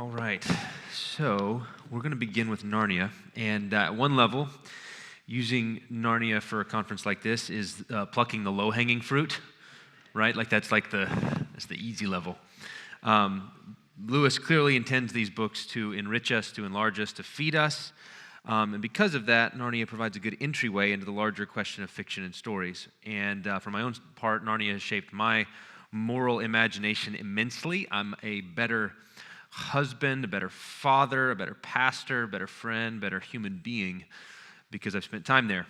All right, so we're going to begin with Narnia, and at one level, using Narnia for a conference like this is plucking the low-hanging fruit, right? That's the easy level. Lewis clearly intends these books to enrich us, to enlarge us, to feed us, and because of that, Narnia provides a good entryway into the larger question of fiction and stories. And for my own part, Narnia has shaped my moral imagination immensely. I'm a better husband, a better father, a better pastor, a better friend, better human being because I've spent time there.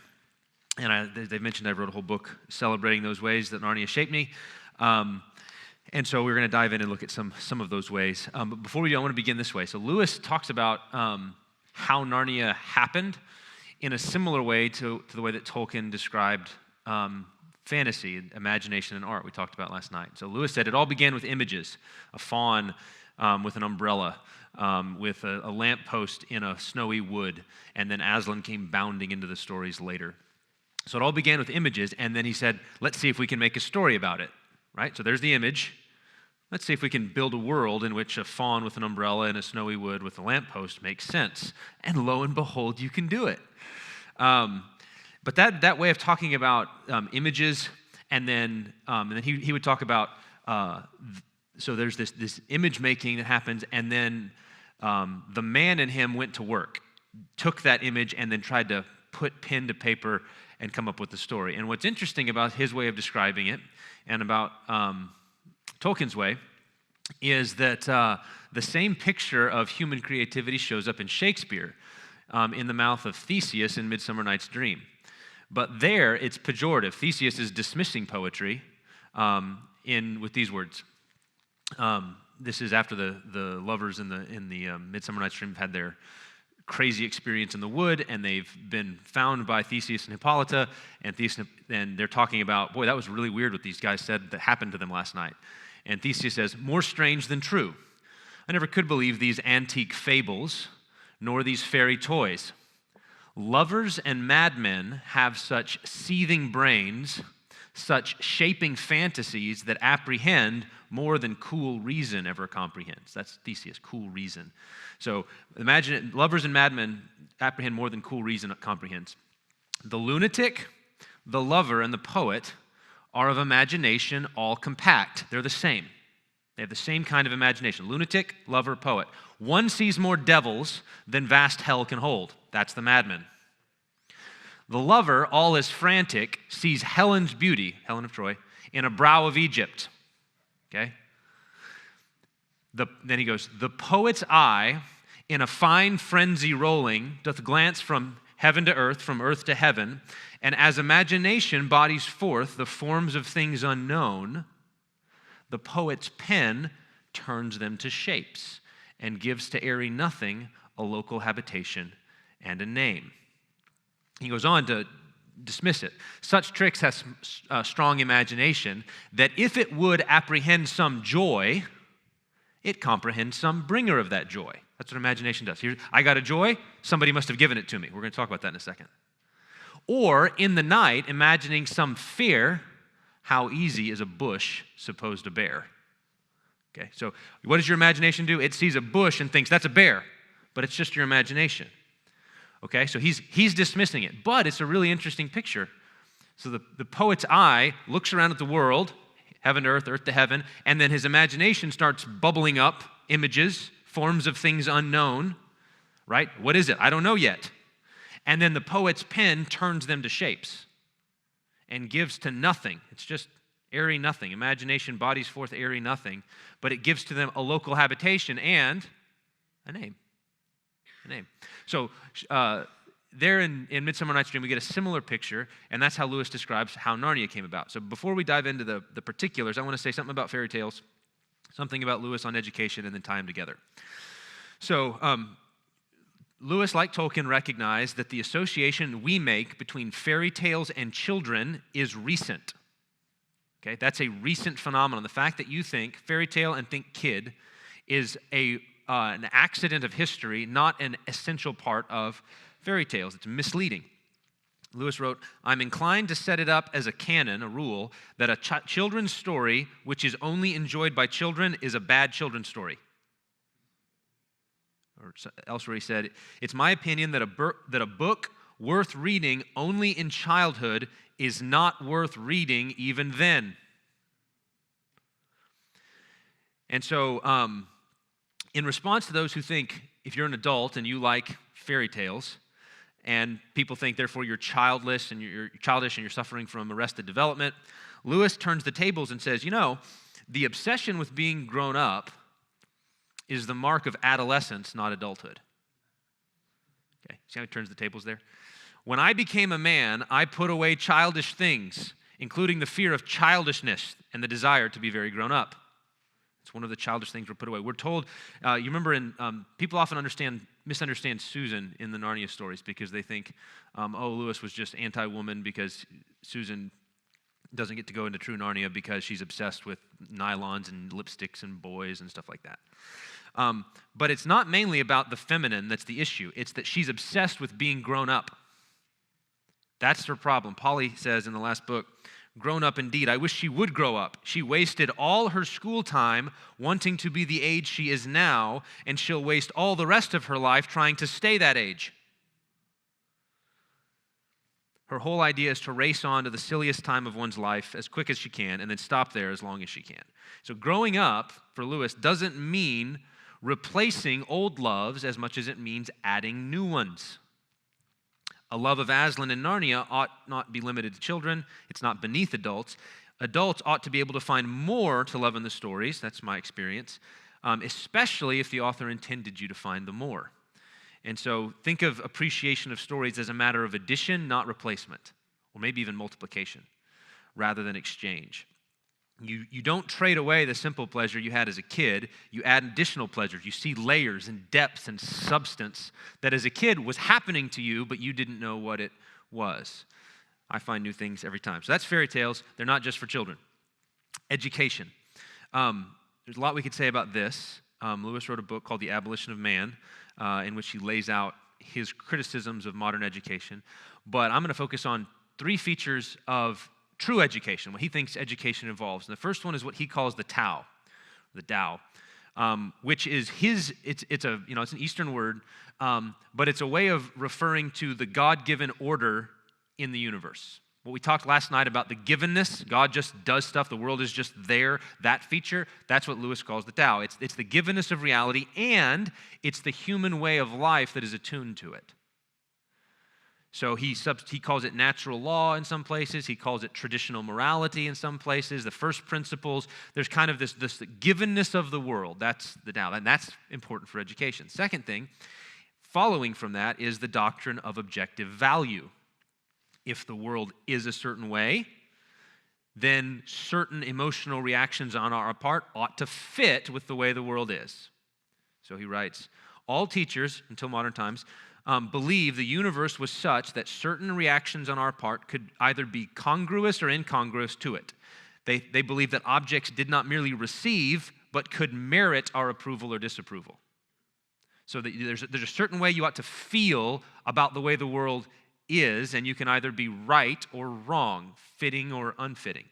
And they've mentioned I wrote a whole book celebrating those ways that Narnia shaped me. And so we're going to dive in and look at some of those ways. But before we do, I want to begin this way. So Lewis talks about how Narnia happened in a similar way to the way that Tolkien described fantasy, imagination, and art we talked about last night. So Lewis said it all began with images, a fawn with an umbrella, with a lamppost in a snowy wood, and then Aslan came bounding into the stories later. So it all began with images, and then he said, let's see if we can make a story about it, right? So there's the image. Let's see if we can build a world in which a fawn with an umbrella and a snowy wood with a lamppost makes sense. And lo and behold, you can do it. But that way of talking about images, and then he would talk about so there's this image making that happens, and then the man in him went to work, took that image, and then tried to put pen to paper and come up with the story. And what's interesting about his way of describing it, and about Tolkien's way, is that the same picture of human creativity shows up in Shakespeare in the mouth of Theseus in Midsummer Night's Dream. But there, it's pejorative. Theseus is dismissing poetry with these words. This is after the lovers in the Midsummer Night's Dream have had their crazy experience in the wood, and they've been found by Theseus and Hippolyta, and they're talking about, boy, that was really weird what these guys said that happened to them last night. And Theseus says, more strange than true. I never could believe these antique fables, nor these fairy toys. Lovers and madmen have such seething brains, such shaping fantasies that apprehend more than cool reason ever comprehends. That's Theseus, cool reason. So imagine it, lovers and madmen apprehend more than cool reason comprehends. The lunatic, the lover, and the poet are of imagination all compact. They're the same. They have the same kind of imagination. Lunatic, lover, poet. One sees more devils than vast hell can hold. That's the madman. The lover, all is frantic, sees Helen's beauty, Helen of Troy, in a brow of Egypt. Okay? Then he goes, the poet's eye, in a fine frenzy rolling, doth glance from heaven to earth, from earth to heaven, and as imagination bodies forth the forms of things unknown, the poet's pen turns them to shapes and gives to airy nothing a local habitation and a name. He goes on to dismiss it. Such tricks has strong imagination that if it would apprehend some joy, it comprehends some bringer of that joy. That's what imagination does. Here, I got a joy, somebody must have given it to me. We're going to talk about that in a second. Or in the night, imagining some fear, how easy is a bush supposed to bear? Okay, so what does your imagination do? It sees a bush and thinks that's a bear, but it's just your imagination. Okay, so he's dismissing it, but it's a really interesting picture. So the poet's eye looks around at the world, heaven to earth, earth to heaven, and then his imagination starts bubbling up images, forms of things unknown, right? What is it? I don't know yet. And then the poet's pen turns them to shapes and gives to nothing. It's just airy nothing. Imagination bodies forth airy nothing, but it gives to them a local habitation and a name. So there in Midsummer Night's Dream, we get a similar picture, and that's how Lewis describes how Narnia came about. So before we dive into the particulars, I want to say something about fairy tales, something about Lewis on education, and then tie them together. So Lewis, like Tolkien, recognized that the association we make between fairy tales and children is recent. Okay, that's a recent phenomenon. The fact that you think fairy tale and think kid is an accident of history, not an essential part of fairy tales. It's misleading. Lewis wrote, I'm inclined to set it up as a canon, a rule, that a children's story which is only enjoyed by children is a bad children's story. Or elsewhere he said, it's my opinion that a book worth reading only in childhood is not worth reading even then. And so, in response to those who think if you're an adult and you like fairy tales, and people think therefore you're childish and you're suffering from arrested development, Lewis turns the tables and says, the obsession with being grown up is the mark of adolescence, not adulthood. Okay, see how he turns the tables there? When I became a man, I put away childish things, including the fear of childishness and the desire to be very grown up. It's one of the childish things we're put away. We're told, you remember, people often misunderstand Susan in the Narnia stories because they think, Lewis was just anti-woman because Susan doesn't get to go into true Narnia because she's obsessed with nylons and lipsticks and boys and stuff like that. But it's not mainly about the feminine that's the issue. It's that she's obsessed with being grown up. That's her problem. Polly says in the last book, grown up indeed. I wish she would grow up. She wasted all her school time wanting to be the age she is now, and she'll waste all the rest of her life trying to stay that age. Her whole idea is to race on to the silliest time of one's life as quick as she can and then stop there as long as she can. So growing up, for Lewis, doesn't mean replacing old loves as much as it means adding new ones. A love of Aslan in Narnia ought not be limited to children. It's not beneath adults. Adults ought to be able to find more to love in the stories. That's my experience, especially if the author intended you to find the more. And so think of appreciation of stories as a matter of addition, not replacement, or maybe even multiplication, rather than exchange. You don't trade away the simple pleasure you had as a kid. You add additional pleasures. You see layers and depths and substance that as a kid was happening to you, but you didn't know what it was. I find new things every time. So that's fairy tales. They're not just for children. Education. There's a lot we could say about this. Lewis wrote a book called The Abolition of Man, in which he lays out his criticisms of modern education. But I'm going to focus on 3 features of true education, what he thinks education involves. And the first one is what he calls the Tao, which is it's an Eastern word, but it's a way of referring to the God-given order in the universe. What we talked last night about the givenness, God just does stuff, the world is just there, that feature, that's what Lewis calls the Tao. It's the givenness of reality, and it's the human way of life that is attuned to it. So he calls it natural law in some places. He calls it traditional morality in some places, the first principles. There's kind of this givenness of the world. That's the Tao, and that's important for education. Second thing, following from that is the doctrine of objective value. If the world is a certain way, then certain emotional reactions on our part ought to fit with the way the world is. So he writes, all teachers, until modern times, believe the universe was such that certain reactions on our part could either be congruous or incongruous to it. They believe that objects did not merely receive, but could merit our approval or disapproval. So that there's a certain way you ought to feel about the way the world is, and you can either be right or wrong, fitting or unfitting.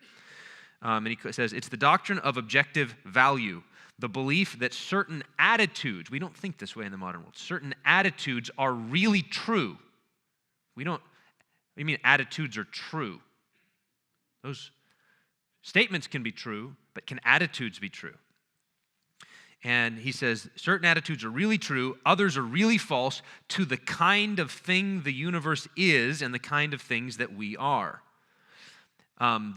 And he says, it's the doctrine of objective value. The belief that certain attitudes, we don't think this way in the modern world, certain attitudes are really true. Attitudes are true. Those statements can be true, but can attitudes be true? And he says, certain attitudes are really true, others are really false to the kind of thing the universe is and the kind of things that we are.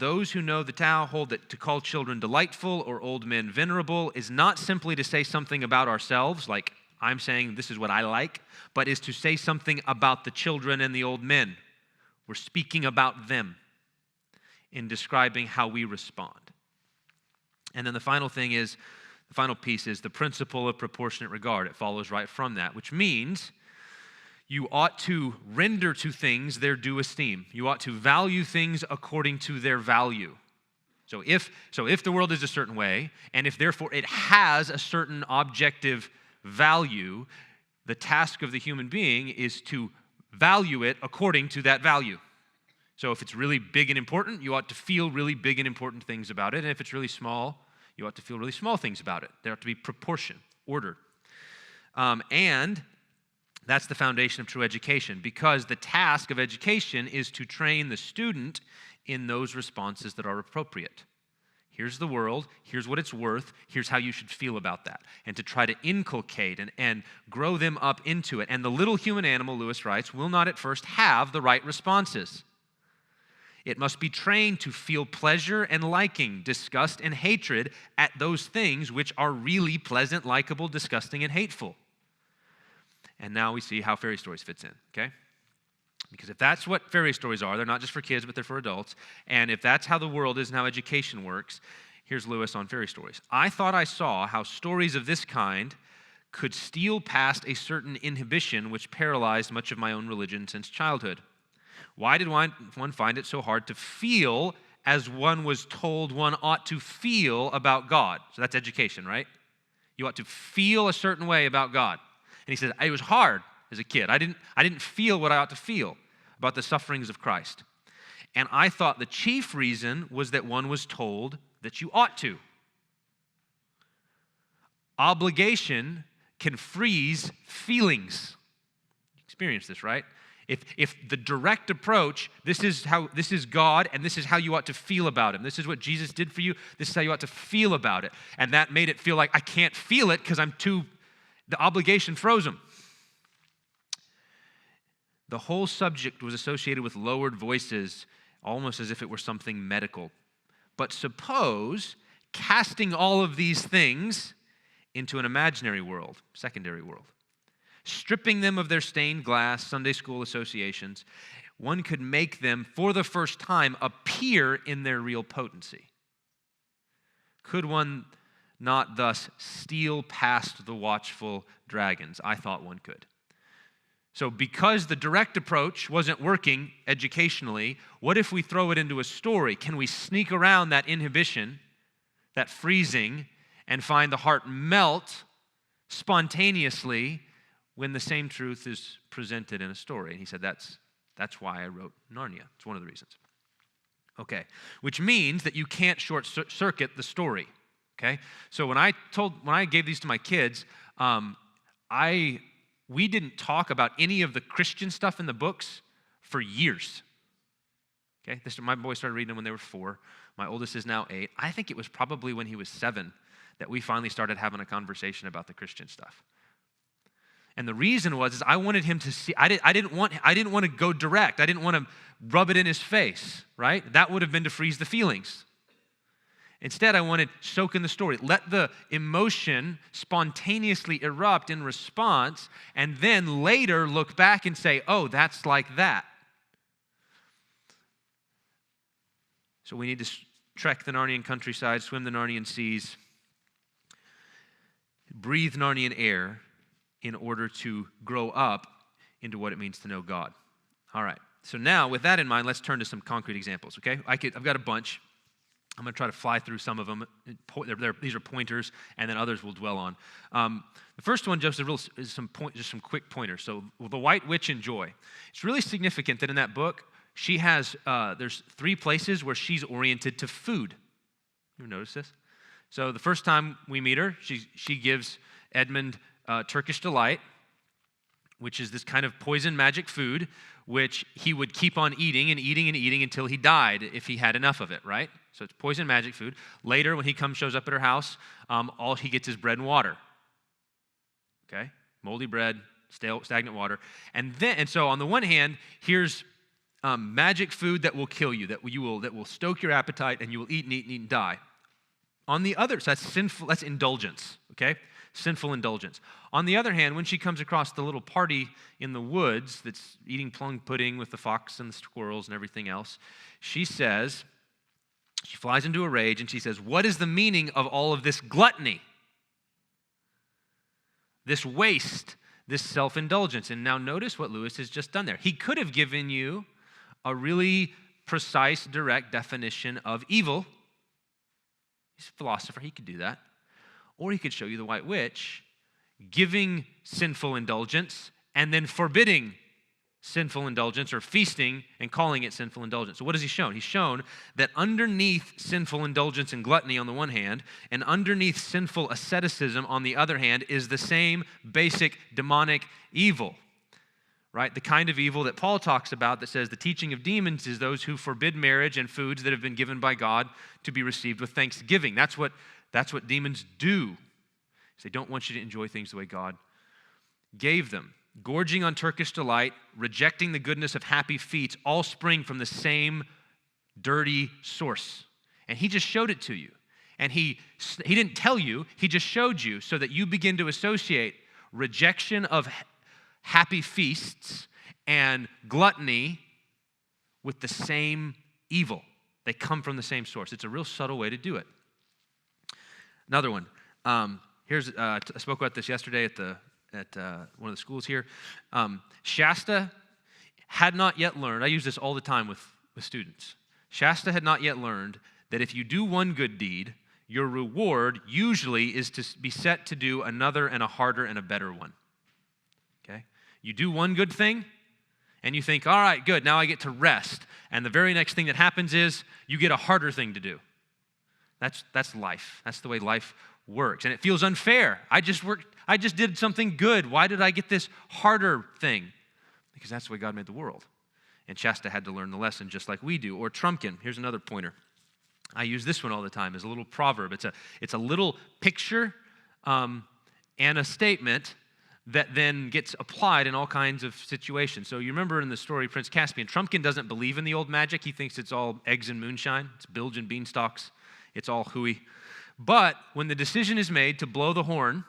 Those who know the Tao hold that to call children delightful or old men venerable is not simply to say something about ourselves, like I'm saying this is what I like, but is to say something about the children and the old men. We're speaking about them in describing how we respond. And then the final piece is the principle of proportionate regard. It follows right from that, which means you ought to render to things their due esteem. You ought to value things according to their value. So if the world is a certain way, and if therefore it has a certain objective value, the task of the human being is to value it according to that value. So if it's really big and important, you ought to feel really big and important things about it. And if it's really small, you ought to feel really small things about it. There ought to be proportion, order. And that's the foundation of true education, because the task of education is to train the student in those responses that are appropriate. Here's the world, here's what it's worth, here's how you should feel about that. And to try to inculcate and grow them up into it. And the little human animal, Lewis writes, will not at first have the right responses. It must be trained to feel pleasure and liking, disgust and hatred at those things which are really pleasant, likable, disgusting, and hateful. And now we see how fairy stories fits in, okay? Because if that's what fairy stories are, they're not just for kids, but they're for adults. And if that's how the world is and how education works, here's Lewis on fairy stories. I thought I saw how stories of this kind could steal past a certain inhibition which paralyzed much of my own religion since childhood. Why did one find it so hard to feel as one was told one ought to feel about God? So that's education, right? You ought to feel a certain way about God. And he said, it was hard as a kid. I didn't feel what I ought to feel about the sufferings of Christ. And I thought the chief reason was that one was told that you ought to. Obligation can freeze feelings. You experience this, right? If the direct approach, this is God, and this is how you ought to feel about him. This is what Jesus did for you. This is how you ought to feel about it. And that made it feel like I can't feel it because the obligation froze him. The whole subject was associated with lowered voices, almost as if it were something medical. But suppose casting all of these things into an imaginary world, secondary world, stripping them of their stained glass Sunday school associations, one could make them, for the first time, appear in their real potency. Could one not thus steal past the watchful dragons? I thought one could. So because the direct approach wasn't working educationally, what if we throw it into a story? Can we sneak around that inhibition, that freezing, and find the heart melt spontaneously when the same truth is presented in a story? And he said, that's why I wrote Narnia. It's one of the reasons. Okay, which means that you can't short-circuit the story, okay? So when I gave these to my kids, we didn't talk about any of the Christian stuff in the books for years, okay? My boys started reading them when they were 4. My oldest is now 8. I think it was probably when he was 7 that we finally started having a conversation about the Christian stuff. And the reason was I wanted him to see. I didn't want to go direct. I didn't want to rub it in his face, right? That would have been to freeze the feelings. Instead, I wanted soak in the story. Let the emotion spontaneously erupt in response, and then later look back and say, oh, that's like that. So we need to trek the Narnian countryside, swim the Narnian seas, breathe Narnian air, in order to grow up into what it means to know God. All right, so now with that in mind, let's turn to some concrete examples, okay? I've got a bunch. I'm going to try to fly through some of them. These are pointers, and then others we'll dwell on. The first one just is some quick pointers. So the White Witch in Joy. It's really significant that in that book, she has, there's 3 places where she's oriented to food. You ever notice this? So the first time we meet her, she gives Edmund Turkish Delight, which is this kind of poison magic food, which he would keep on eating and eating and eating until he died if he had enough of it, right? So it's poison magic food. Later, when he shows up at her house, all he gets is bread and water. Okay? Moldy bread, stagnant water. And so on the one hand, here's magic food that will kill you, that will stoke your appetite, and you will eat and eat and eat and die. On the other, so that's sinful, that's indulgence, okay? Sinful indulgence. On the other hand, when she comes across the little party in the woods that's eating plum pudding with the fox and the squirrels and everything else, she flies into a rage and she says, what is the meaning of all of this gluttony? This waste, this self-indulgence. And now notice what Lewis has just done there. He could have given you a really precise, direct definition of evil. He's a philosopher, he could do that. Or he could show you the White Witch giving sinful indulgence and then forbidding sinful indulgence, or feasting and calling it sinful indulgence. So what has he shown? He's shown that underneath sinful indulgence and gluttony on the one hand, and underneath sinful asceticism on the other hand, is the same basic demonic evil, right? The kind of evil that Paul talks about that says the teaching of demons is those who forbid marriage and foods that have been given by God to be received with thanksgiving. That's what demons do. They don't want you to enjoy things the way God gave them. Gorging on Turkish delight, rejecting the goodness of happy feats, all spring from the same dirty source. And he just showed it to you. And he didn't tell you, he just showed you so that you begin to associate rejection of happy feasts and gluttony with the same evil. They come from the same source. It's a real subtle way to do it. Another one. I spoke about this yesterday at one of the schools here. Shasta had not yet learned, I use this all the time with students. Shasta had not yet learned that if you do one good deed, your reward usually is to be set to do another and a harder and a better one. Okay? You do one good thing, and you think, all right, good, now I get to rest. And the very next thing that happens is you get a harder thing to do. That's life. That's the way life works. And it feels unfair. I just did something good. Why did I get this harder thing? Because that's the way God made the world. And Shasta had to learn the lesson just like we do. Or Trumpkin. Here's another pointer. I use this one all the time as a little proverb. It's a little picture and a statement that then gets applied in all kinds of situations. So you remember in the story, Prince Caspian, Trumpkin doesn't believe in the old magic. He thinks it's all eggs and moonshine. It's bilge and beanstalks. It's all hooey. But when the decision is made to blow the horn,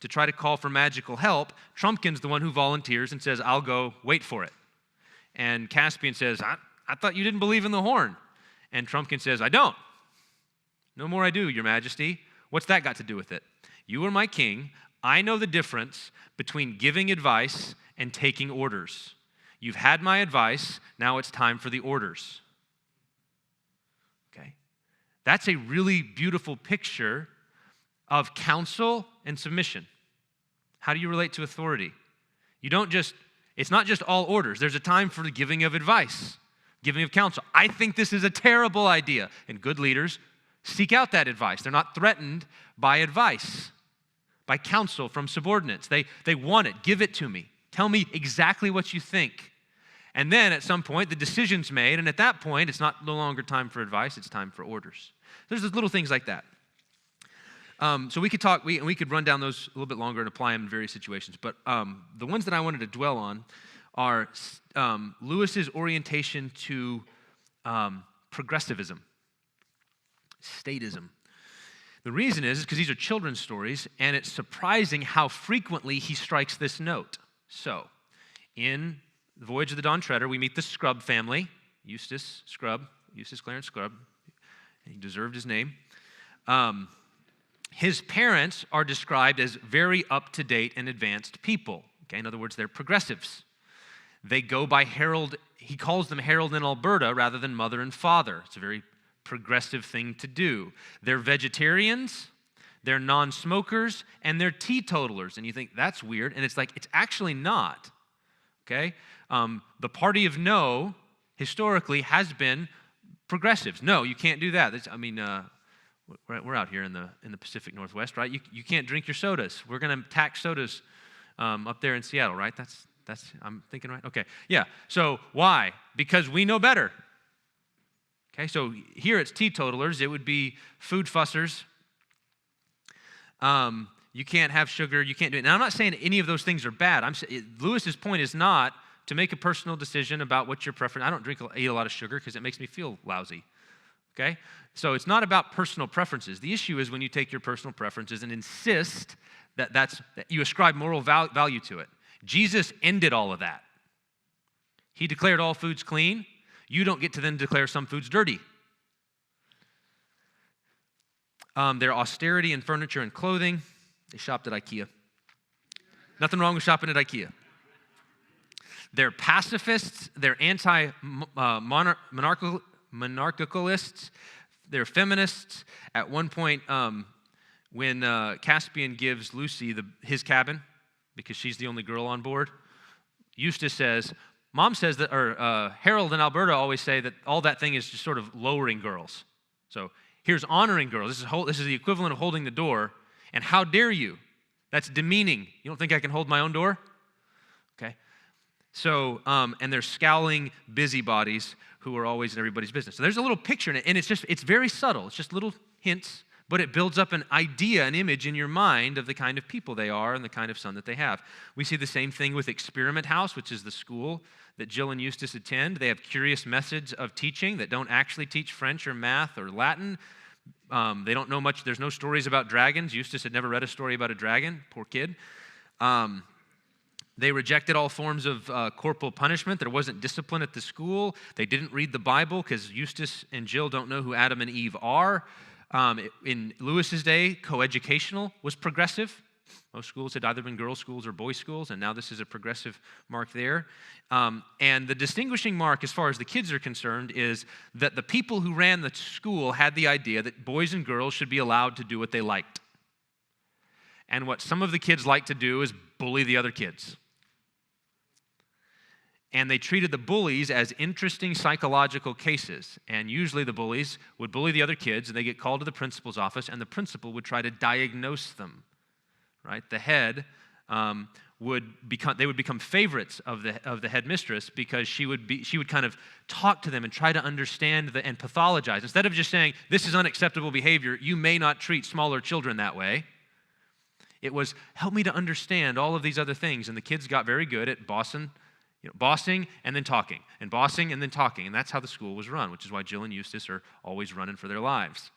to try to call for magical help, Trumpkin's the one who volunteers and says, I'll go wait for it. And Caspian says, I thought you didn't believe in the horn. And Trumpkin says, I don't. No more I do, Your Majesty. What's that got to do with it? You are my king. I know the difference between giving advice and taking orders. You've had my advice. Now it's time for the orders. Okay? That's a really beautiful picture of counsel and submission. How do you relate to authority? It's not just all orders. There's a time for the giving of advice, giving of counsel. I think this is a terrible idea. And good leaders seek out that advice. They're not threatened by advice, by counsel from subordinates. They want it. Give it to me. Tell me exactly what you think. And then at some point, the decision's made, and at that point, it's no longer time for advice, it's time for orders. There's little things like that. So we could talk, we could run down those a little bit longer and apply them in various situations, but the ones that I wanted to dwell on are Lewis's orientation to progressivism, statism. The reason is because these are children's stories, and it's surprising how frequently he strikes this note. So, in The Voyage of the Dawn Treader, we meet the Scrubb family, Eustace Clarence Scrubb. He deserved his name. His parents are described as very up-to-date and advanced people. Okay, in other words, they're progressives. They go by Harold, he calls them Harold and Alberta rather than mother and father. It's a very progressive thing to do. They're vegetarians, they're non-smokers, and they're teetotalers. And you think, that's weird. And it's like, it's actually not. Okay? The party of no, historically, has been progressives. No, you can't do that. We're out here in the Pacific Northwest, right? You can't drink your sodas. We're going to tax sodas up there in Seattle, right? That's I'm thinking right? Okay, yeah. So why? Because we know better. Okay, so here it's teetotalers. It would be food fussers. You can't have sugar. You can't do it. Now, I'm not saying any of those things are bad. Lewis's point is not to make a personal decision about what your preference. I don't eat a lot of sugar because it makes me feel lousy. Okay? So it's not about personal preferences. The issue is when you take your personal preferences and insist that you ascribe moral value to it. Jesus ended all of that. He declared all foods clean. You don't get to then declare some foods dirty. Their austerity in furniture and clothing. They shopped at IKEA. Nothing wrong with shopping at IKEA. They're pacifists. They're anti-monarchalists. They're feminists. At one point, when Caspian gives Lucy his cabin, because she's the only girl on board, Eustace says, Mom says that, or Harold and Alberta always say that all that thing is just sort of lowering girls. So here's honoring girls. This is the equivalent of holding the door. And how dare you? That's demeaning. You don't think I can hold my own door? Okay. So, and they're scowling busybodies who are always in everybody's business. So there's a little picture in it, and it's very subtle. It's just little hints, but it builds up an idea, an image in your mind of the kind of people they are and the kind of son that they have. We see the same thing with Experiment House, which is the school that Jill and Eustace attend. They have curious methods of teaching that don't actually teach French or math or Latin. They don't know much. There's no stories about dragons. Eustace had never read a story about a dragon. Poor kid. They rejected all forms of corporal punishment. There wasn't discipline at the school. They didn't read the Bible because Eustace and Jill don't know who Adam and Eve are. In Lewis's day, coeducational was progressive. Most schools had either been girls' schools or boys' schools, and now this is a progressive mark there. And the distinguishing mark, as far as the kids are concerned, is that the people who ran the school had the idea that boys and girls should be allowed to do what they liked. And what some of the kids like to do is bully the other kids. And they treated the bullies as interesting psychological cases. And usually the bullies would bully the other kids, and they get called to the principal's office, and the principal would try to diagnose them. Right? The head would become favorites of the headmistress because she would kind of talk to them and try to understand and pathologize. Instead of just saying, this is unacceptable behavior, you may not treat smaller children that way. It was, help me to understand all of these other things. And the kids got very good at bossing and then talking, and bossing and then talking. And that's how the school was run, which is why Jill and Eustace are always running for their lives.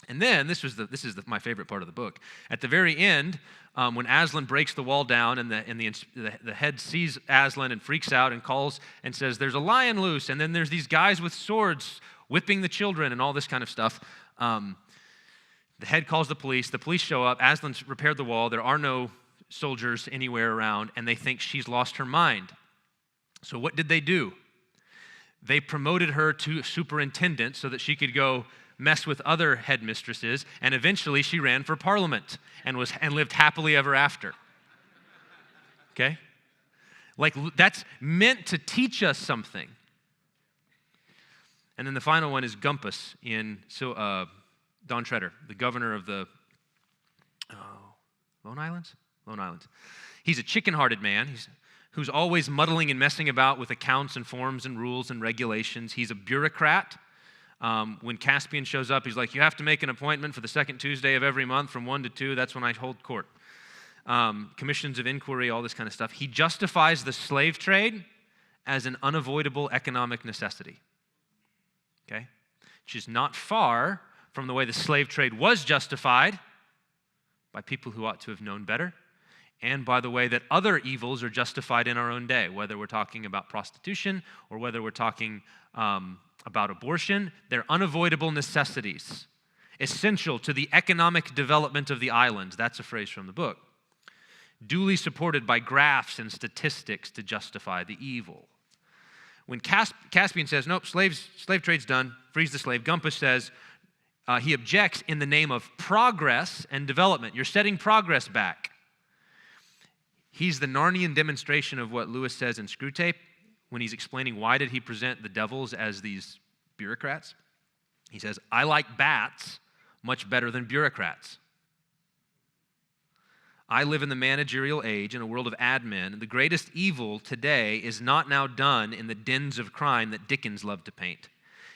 And then, this is my favorite part of the book. At the very end, when Aslan breaks the wall down and the head sees Aslan and freaks out and calls and says, there's a lion loose, and then there's these guys with swords whipping the children and all this kind of stuff. The head calls the police show up, Aslan's repaired the wall, there are no soldiers anywhere around, and they think she's lost her mind. So what did they do? They promoted her to superintendent so that she could go mess with other headmistresses, and eventually she ran for parliament and lived happily ever after. Okay? Like, that's meant to teach us something. And then the final one is Gumpus in Don Treader, the governor of the Lone Islands? Lone Islands. He's a chicken-hearted man who's always muddling and messing about with accounts and forms and rules and regulations. He's a bureaucrat. When Caspian shows up, he's like, you have to make an appointment for the second Tuesday of every month from 1 to 2. That's when I hold court. Commissions of inquiry, all this kind of stuff. He justifies the slave trade as an unavoidable economic necessity. Okay? Which is not far from the way the slave trade was justified by people who ought to have known better, and by the way that other evils are justified in our own day, whether we're talking about prostitution or whether we're talking about abortion. They're unavoidable necessities, essential to the economic development of the islands. That's a phrase from the book. Duly supported by graphs and statistics to justify the evil. When Caspian says, nope, slave trade's done, frees the slave, Gumpus says, he objects in the name of progress and development. You're setting progress back. He's the Narnian demonstration of what Lewis says in Screwtape when he's explaining why did he present the devils as these bureaucrats. He says, I like bats much better than bureaucrats. I live in the managerial age in a world of admin. The greatest evil today is not now done in the dens of crime that Dickens loved to paint.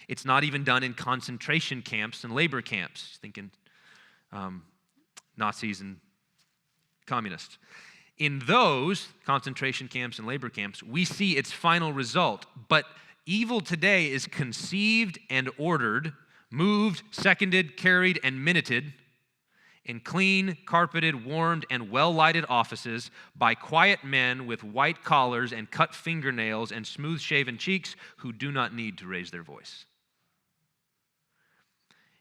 It's not even done in concentration camps and labor camps. Thinking Nazis and communists. In those concentration camps and labor camps, we see its final result. But evil today is conceived and ordered, moved, seconded, carried, and minuted in clean, carpeted, warmed, and well-lighted offices by quiet men with white collars and cut fingernails and smooth-shaven cheeks who do not need to raise their voice.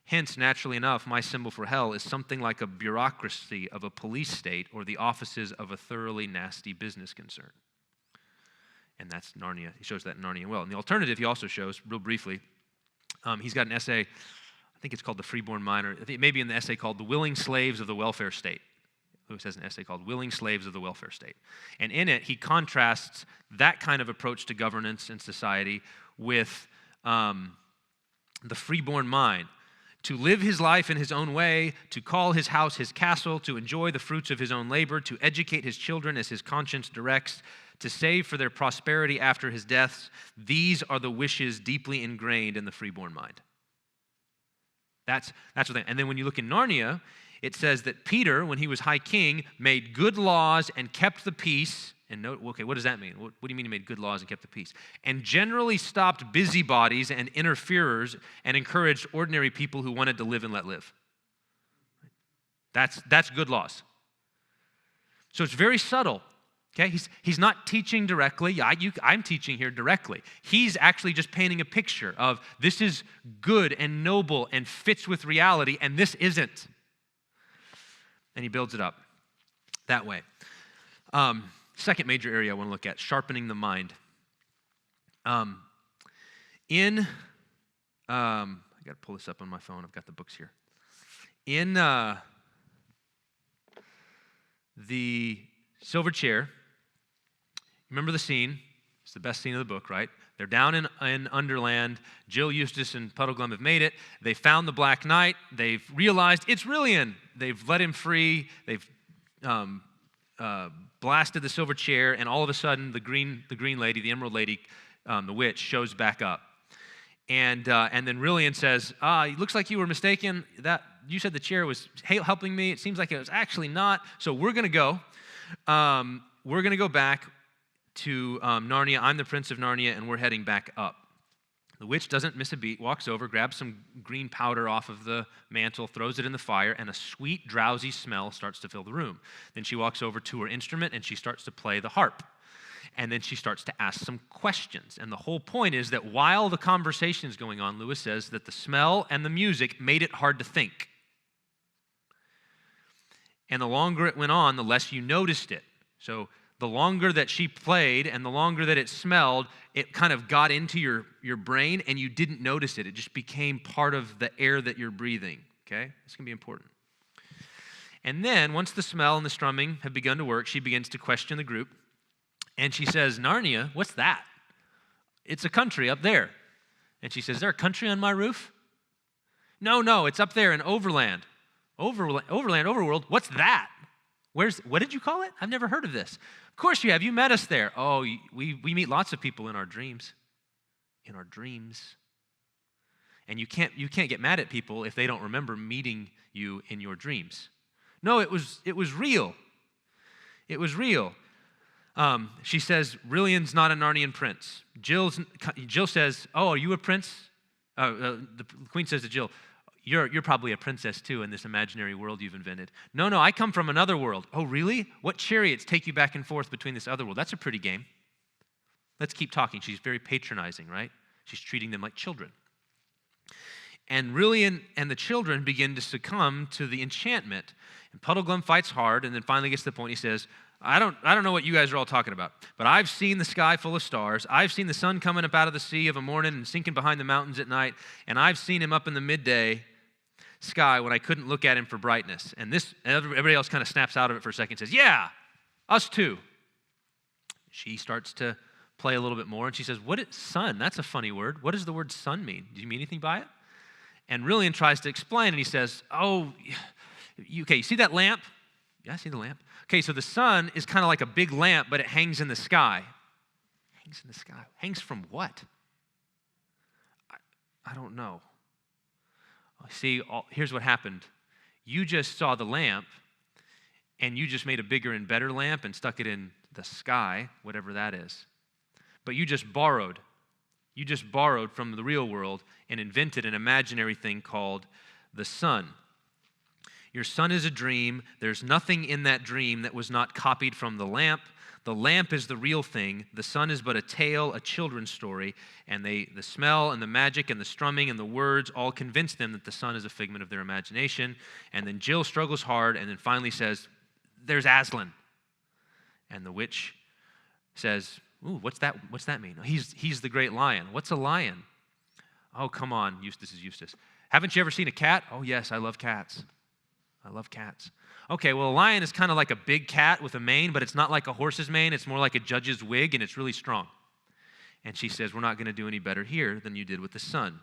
Hence, naturally enough, my symbol for hell is something like a bureaucracy of a police state or the offices of a thoroughly nasty business concern. And that's Narnia. He shows that in Narnia well. And the alternative he also shows, real briefly, he's got an essay, I think it's called The Freeborn Miner. I think maybe in the essay called The Willing Slaves of the Welfare State. Lewis has an essay called Willing Slaves of the Welfare State. And in it, he contrasts that kind of approach to governance and society with the freeborn mind, to live his life in his own way, to call his house his castle, to enjoy the fruits of his own labor, to educate his children as his conscience directs, to save for their prosperity after his death. These are the wishes deeply ingrained in the freeborn mind. That's what they, and then when you look in Narnia, it says that Peter, when he was high king, made good laws and kept the peace. And note, okay, what does that mean? What do you mean he made good laws and kept the peace? And generally stopped busybodies and interferers and encouraged ordinary people who wanted to live and let live. That's good laws. So it's very subtle. Okay, he's not teaching directly. I'm teaching here directly. He's actually just painting a picture of this is good and noble and fits with reality, and this isn't. And he builds it up that way. Second major area I want to look at, sharpening the mind. I got to pull this up on my phone. I've got the books here. In the silver chair, remember the scene? It's the best scene of the book, right? They're down in Underland. Jill, Eustace, and Puddleglum have made it. They found the Black Knight. They've realized it's Rillian. They've let him free. They've blasted the silver chair, and all of a sudden, the green lady, the Emerald Lady, the witch, shows back up. And then Rillian says, it looks like you were mistaken. That you said the chair was helping me. It seems like it was actually not. So we're going to go. We're going to go back to Narnia. I'm the Prince of Narnia, and we're heading back up. The witch doesn't miss a beat, walks over, grabs some green powder off of the mantle, throws it in the fire, and a sweet, drowsy smell starts to fill the room. Then she walks over to her instrument, and she starts to play the harp. And then she starts to ask some questions. And the whole point is that while the conversation is going on, Lewis says that the smell and the music made it hard to think. And the longer it went on, the less you noticed it. So the longer that she played and the longer that it smelled, it kind of got into your brain and you didn't notice it. It just became part of the air that you're breathing, okay? This can be important. And then once the smell and the strumming have begun to work, she begins to question the group. And she says, Narnia, what's that? It's a country up there. And she says, is there a country on my roof? No, it's up there in Overland. Overworld, what's that? What did you call it? I've never heard of this. Of course you have. You met us there. Oh, we meet lots of people in our dreams. In our dreams. And you can't get mad at people if they don't remember meeting you in your dreams. No, it was real. It was real. She says, Rillian's not a Narnian prince. Jill says, oh, are you a prince? The queen says to Jill, You're probably a princess too in this imaginary world you've invented. No, I come from another world. Oh, really? What chariots take you back and forth between this other world? That's a pretty game. Let's keep talking. She's very patronizing, right? She's treating them like children. And Rillian and the children begin to succumb to the enchantment. And Puddleglum fights hard and then finally gets to the point. He says, I don't know what you guys are all talking about, but I've seen the sky full of stars. I've seen the sun coming up out of the sea of a morning and sinking behind the mountains at night, and I've seen him up in the midday sky when I couldn't look at him for brightness. And everybody else kind of snaps out of it for a second and says, yeah, us too. She starts to play a little bit more, and she says, sun? That's a funny word. What does the word sun mean? Do you mean anything by it? And Rillian tries to explain, and he says, you see that lamp? Yeah, I see the lamp. Okay, so the sun is kind of like a big lamp, but it hangs in the sky. Hangs in the sky. Hangs from what? I don't know. See, here's what happened. You just saw the lamp, and you just made a bigger and better lamp and stuck it in the sky, whatever that is. But you just borrowed. You just borrowed from the real world and invented an imaginary thing called the sun. Your sun is a dream. There's nothing in that dream that was not copied from the lamp. The lamp is the real thing. The sun is but a tale, a children's story. And the smell and the magic and the strumming and the words all convince them that the sun is a figment of their imagination. And then Jill struggles hard and then finally says, there's Aslan. And the witch says, ooh, what's that mean? He's the great lion. What's a lion? Oh, come on, Eustace is Eustace. Haven't you ever seen a cat? Oh, yes, I love cats. I love cats. Okay, well, a lion is kind of like a big cat with a mane, but it's not like a horse's mane. It's more like a judge's wig, and it's really strong. And she says, we're not going to do any better here than you did with the sun.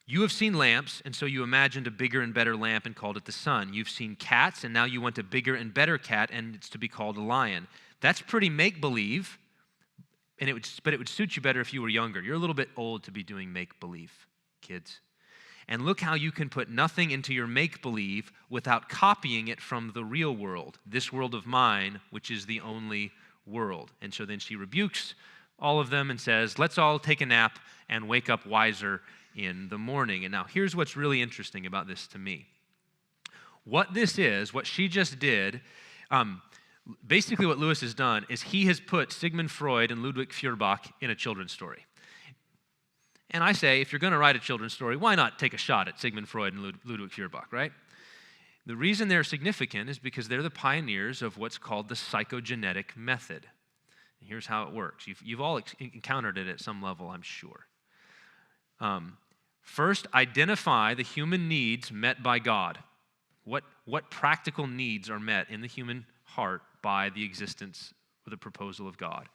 You have seen lamps, and so you imagined a bigger and better lamp and called it the sun. You've seen cats, and now you want a bigger and better cat, and it's to be called a lion. That's pretty make-believe, but it would suit you better if you were younger. You're a little bit old to be doing make-believe, kids. And look how you can put nothing into your make-believe without copying it from the real world, this world of mine, which is the only world. And so then she rebukes all of them and says, let's all take a nap and wake up wiser in the morning. And now here's what's really interesting about this to me. What this is, what she just did, basically what Lewis has done is he has put Sigmund Freud and Ludwig Feuerbach in a children's story. And I say, if you're going to write a children's story, why not take a shot at Sigmund Freud and Ludwig Feuerbach, right? The reason they're significant is because they're the pioneers of what's called the psychogenetic method. And here's how it works. You've all encountered it at some level, I'm sure. First, identify the human needs met by God. What practical needs are met in the human heart by the existence or the proposal of God?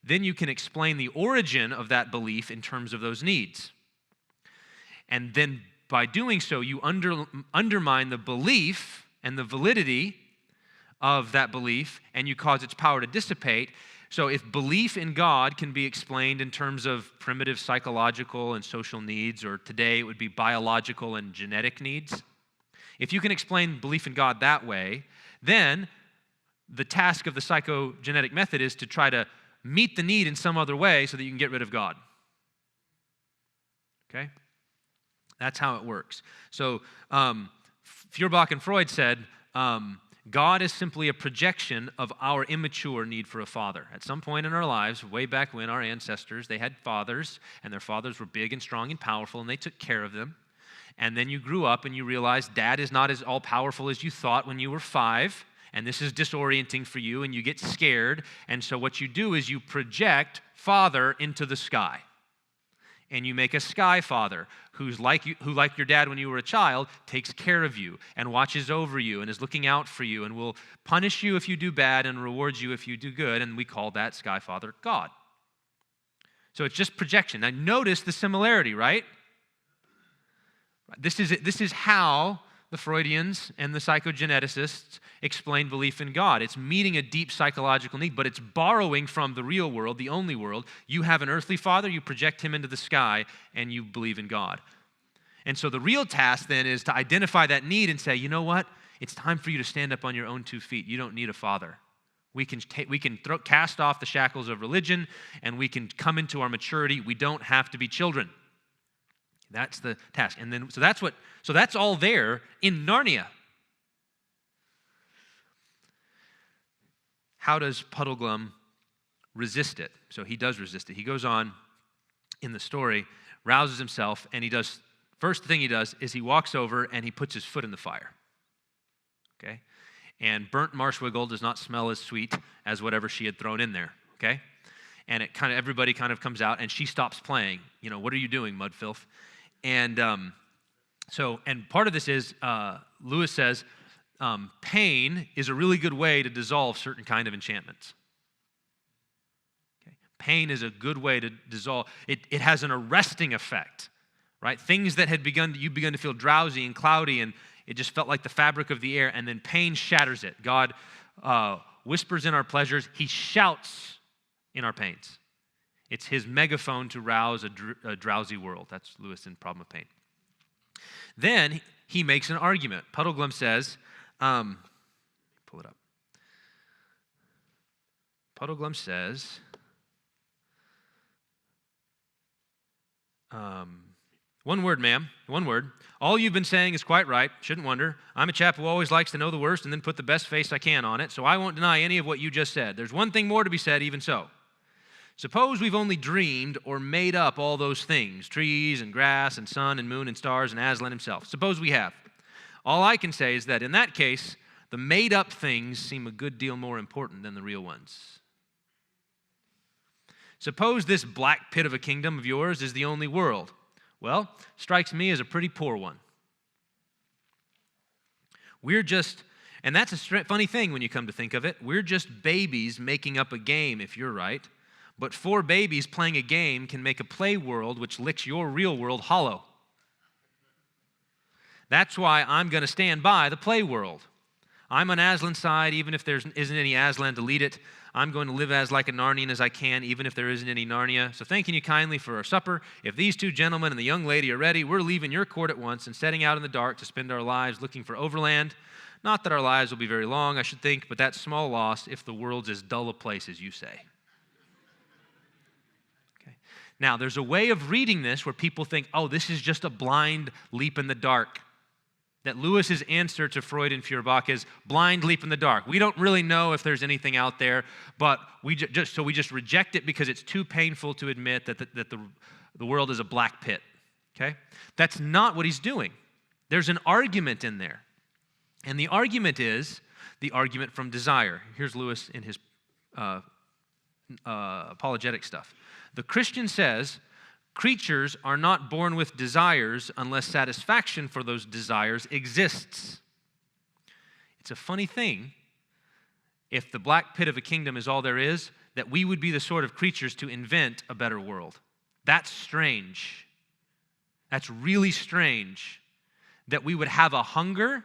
Then you can explain the origin of that belief in terms of those needs. And then by doing so, you undermine the belief and the validity of that belief, and you cause its power to dissipate. So if belief in God can be explained in terms of primitive psychological and social needs, or today it would be biological and genetic needs, if you can explain belief in God that way, then the task of the psychogenetic method is to try to meet the need in some other way so that you can get rid of God. Okay? That's how it works. So Feuerbach and Freud said, God is simply a projection of our immature need for a father. At some point in our lives, way back when, our ancestors, they had fathers, and their fathers were big and strong and powerful, and they took care of them. And then you grew up and you realized dad is not as all-powerful as you thought when you were 5, and this is disorienting for you, and you get scared. And so what you do is you project father into the sky. And you make a sky father who, like your dad when you were a child, takes care of you and watches over you and is looking out for you and will punish you if you do bad and rewards you if you do good. And we call that sky father God. So it's just projection. Now notice the similarity, right? This is how the Freudians and the psychogeneticists explain belief in God. It's meeting a deep psychological need, but it's borrowing from the real world, the only world. You have an earthly father, you project him into the sky, and you believe in God. And so the real task then is to identify that need and say, you know what? It's time for you to stand up on your own 2 feet. You don't need a father. We can cast off the shackles of religion, and we can come into our maturity. We don't have to be children. That's the task. And then so that's all there in Narnia. How does Puddleglum resist it? So he does resist it. He goes on in the story, rouses himself, and first thing he does is he walks over and he puts his foot in the fire. Okay? And burnt marshwiggle does not smell as sweet as whatever she had thrown in there. Okay? And everybody kind of comes out and she stops playing. You know, what are you doing, mud filth? And and part of this is, Lewis says, pain is a really good way to dissolve certain kind of enchantments. Okay? Pain is a good way to dissolve. It has an arresting effect, right? Things that you begun to feel drowsy and cloudy, and it just felt like the fabric of the air, and then pain shatters it. God whispers in our pleasures. He shouts in our pains. It's his megaphone to rouse a drowsy world. That's Lewis in Problem of Pain. Then he makes an argument. Puddleglum says, pull it up. Puddleglum says, one word, ma'am, one word. All you've been saying is quite right. Shouldn't wonder. I'm a chap who always likes to know the worst and then put the best face I can on it, so I won't deny any of what you just said. There's one thing more to be said, even so. Suppose we've only dreamed or made up all those things, trees and grass and sun and moon and stars and Aslan himself. Suppose we have. All I can say is that in that case, the made-up things seem a good deal more important than the real ones. Suppose this black pit of a kingdom of yours is the only world. Well, strikes me as a pretty poor one. We're just, and that's a funny thing when you come to think of it, we're just babies making up a game, if you're right. But 4 babies playing a game can make a play world which licks your real world hollow. That's why I'm going to stand by the play world. I'm on Aslan's side, even if there isn't any Aslan to lead it. I'm going to live as like a Narnian as I can, even if there isn't any Narnia. So thanking you kindly for our supper. If these 2 gentlemen and the young lady are ready, we're leaving your court at once and setting out in the dark to spend our lives looking for overland. Not that our lives will be very long, I should think, but that's small loss if the world's as dull a place as you say. Okay. Now, there's a way of reading this where people think, oh, this is just a blind leap in the dark. That Lewis's answer to Freud and Feuerbach is blind leap in the dark. We don't really know if there's anything out there, but we just reject it because it's too painful to admit that the world is a black pit. Okay? That's not what he's doing. There's an argument in there. And the argument is the argument from desire. Here's Lewis in his apologetic stuff. The Christian says, creatures are not born with desires unless satisfaction for those desires exists. It's a funny thing, if the black pit of a kingdom is all there is, that we would be the sort of creatures to invent a better world. That's strange. That's really strange that we would have a hunger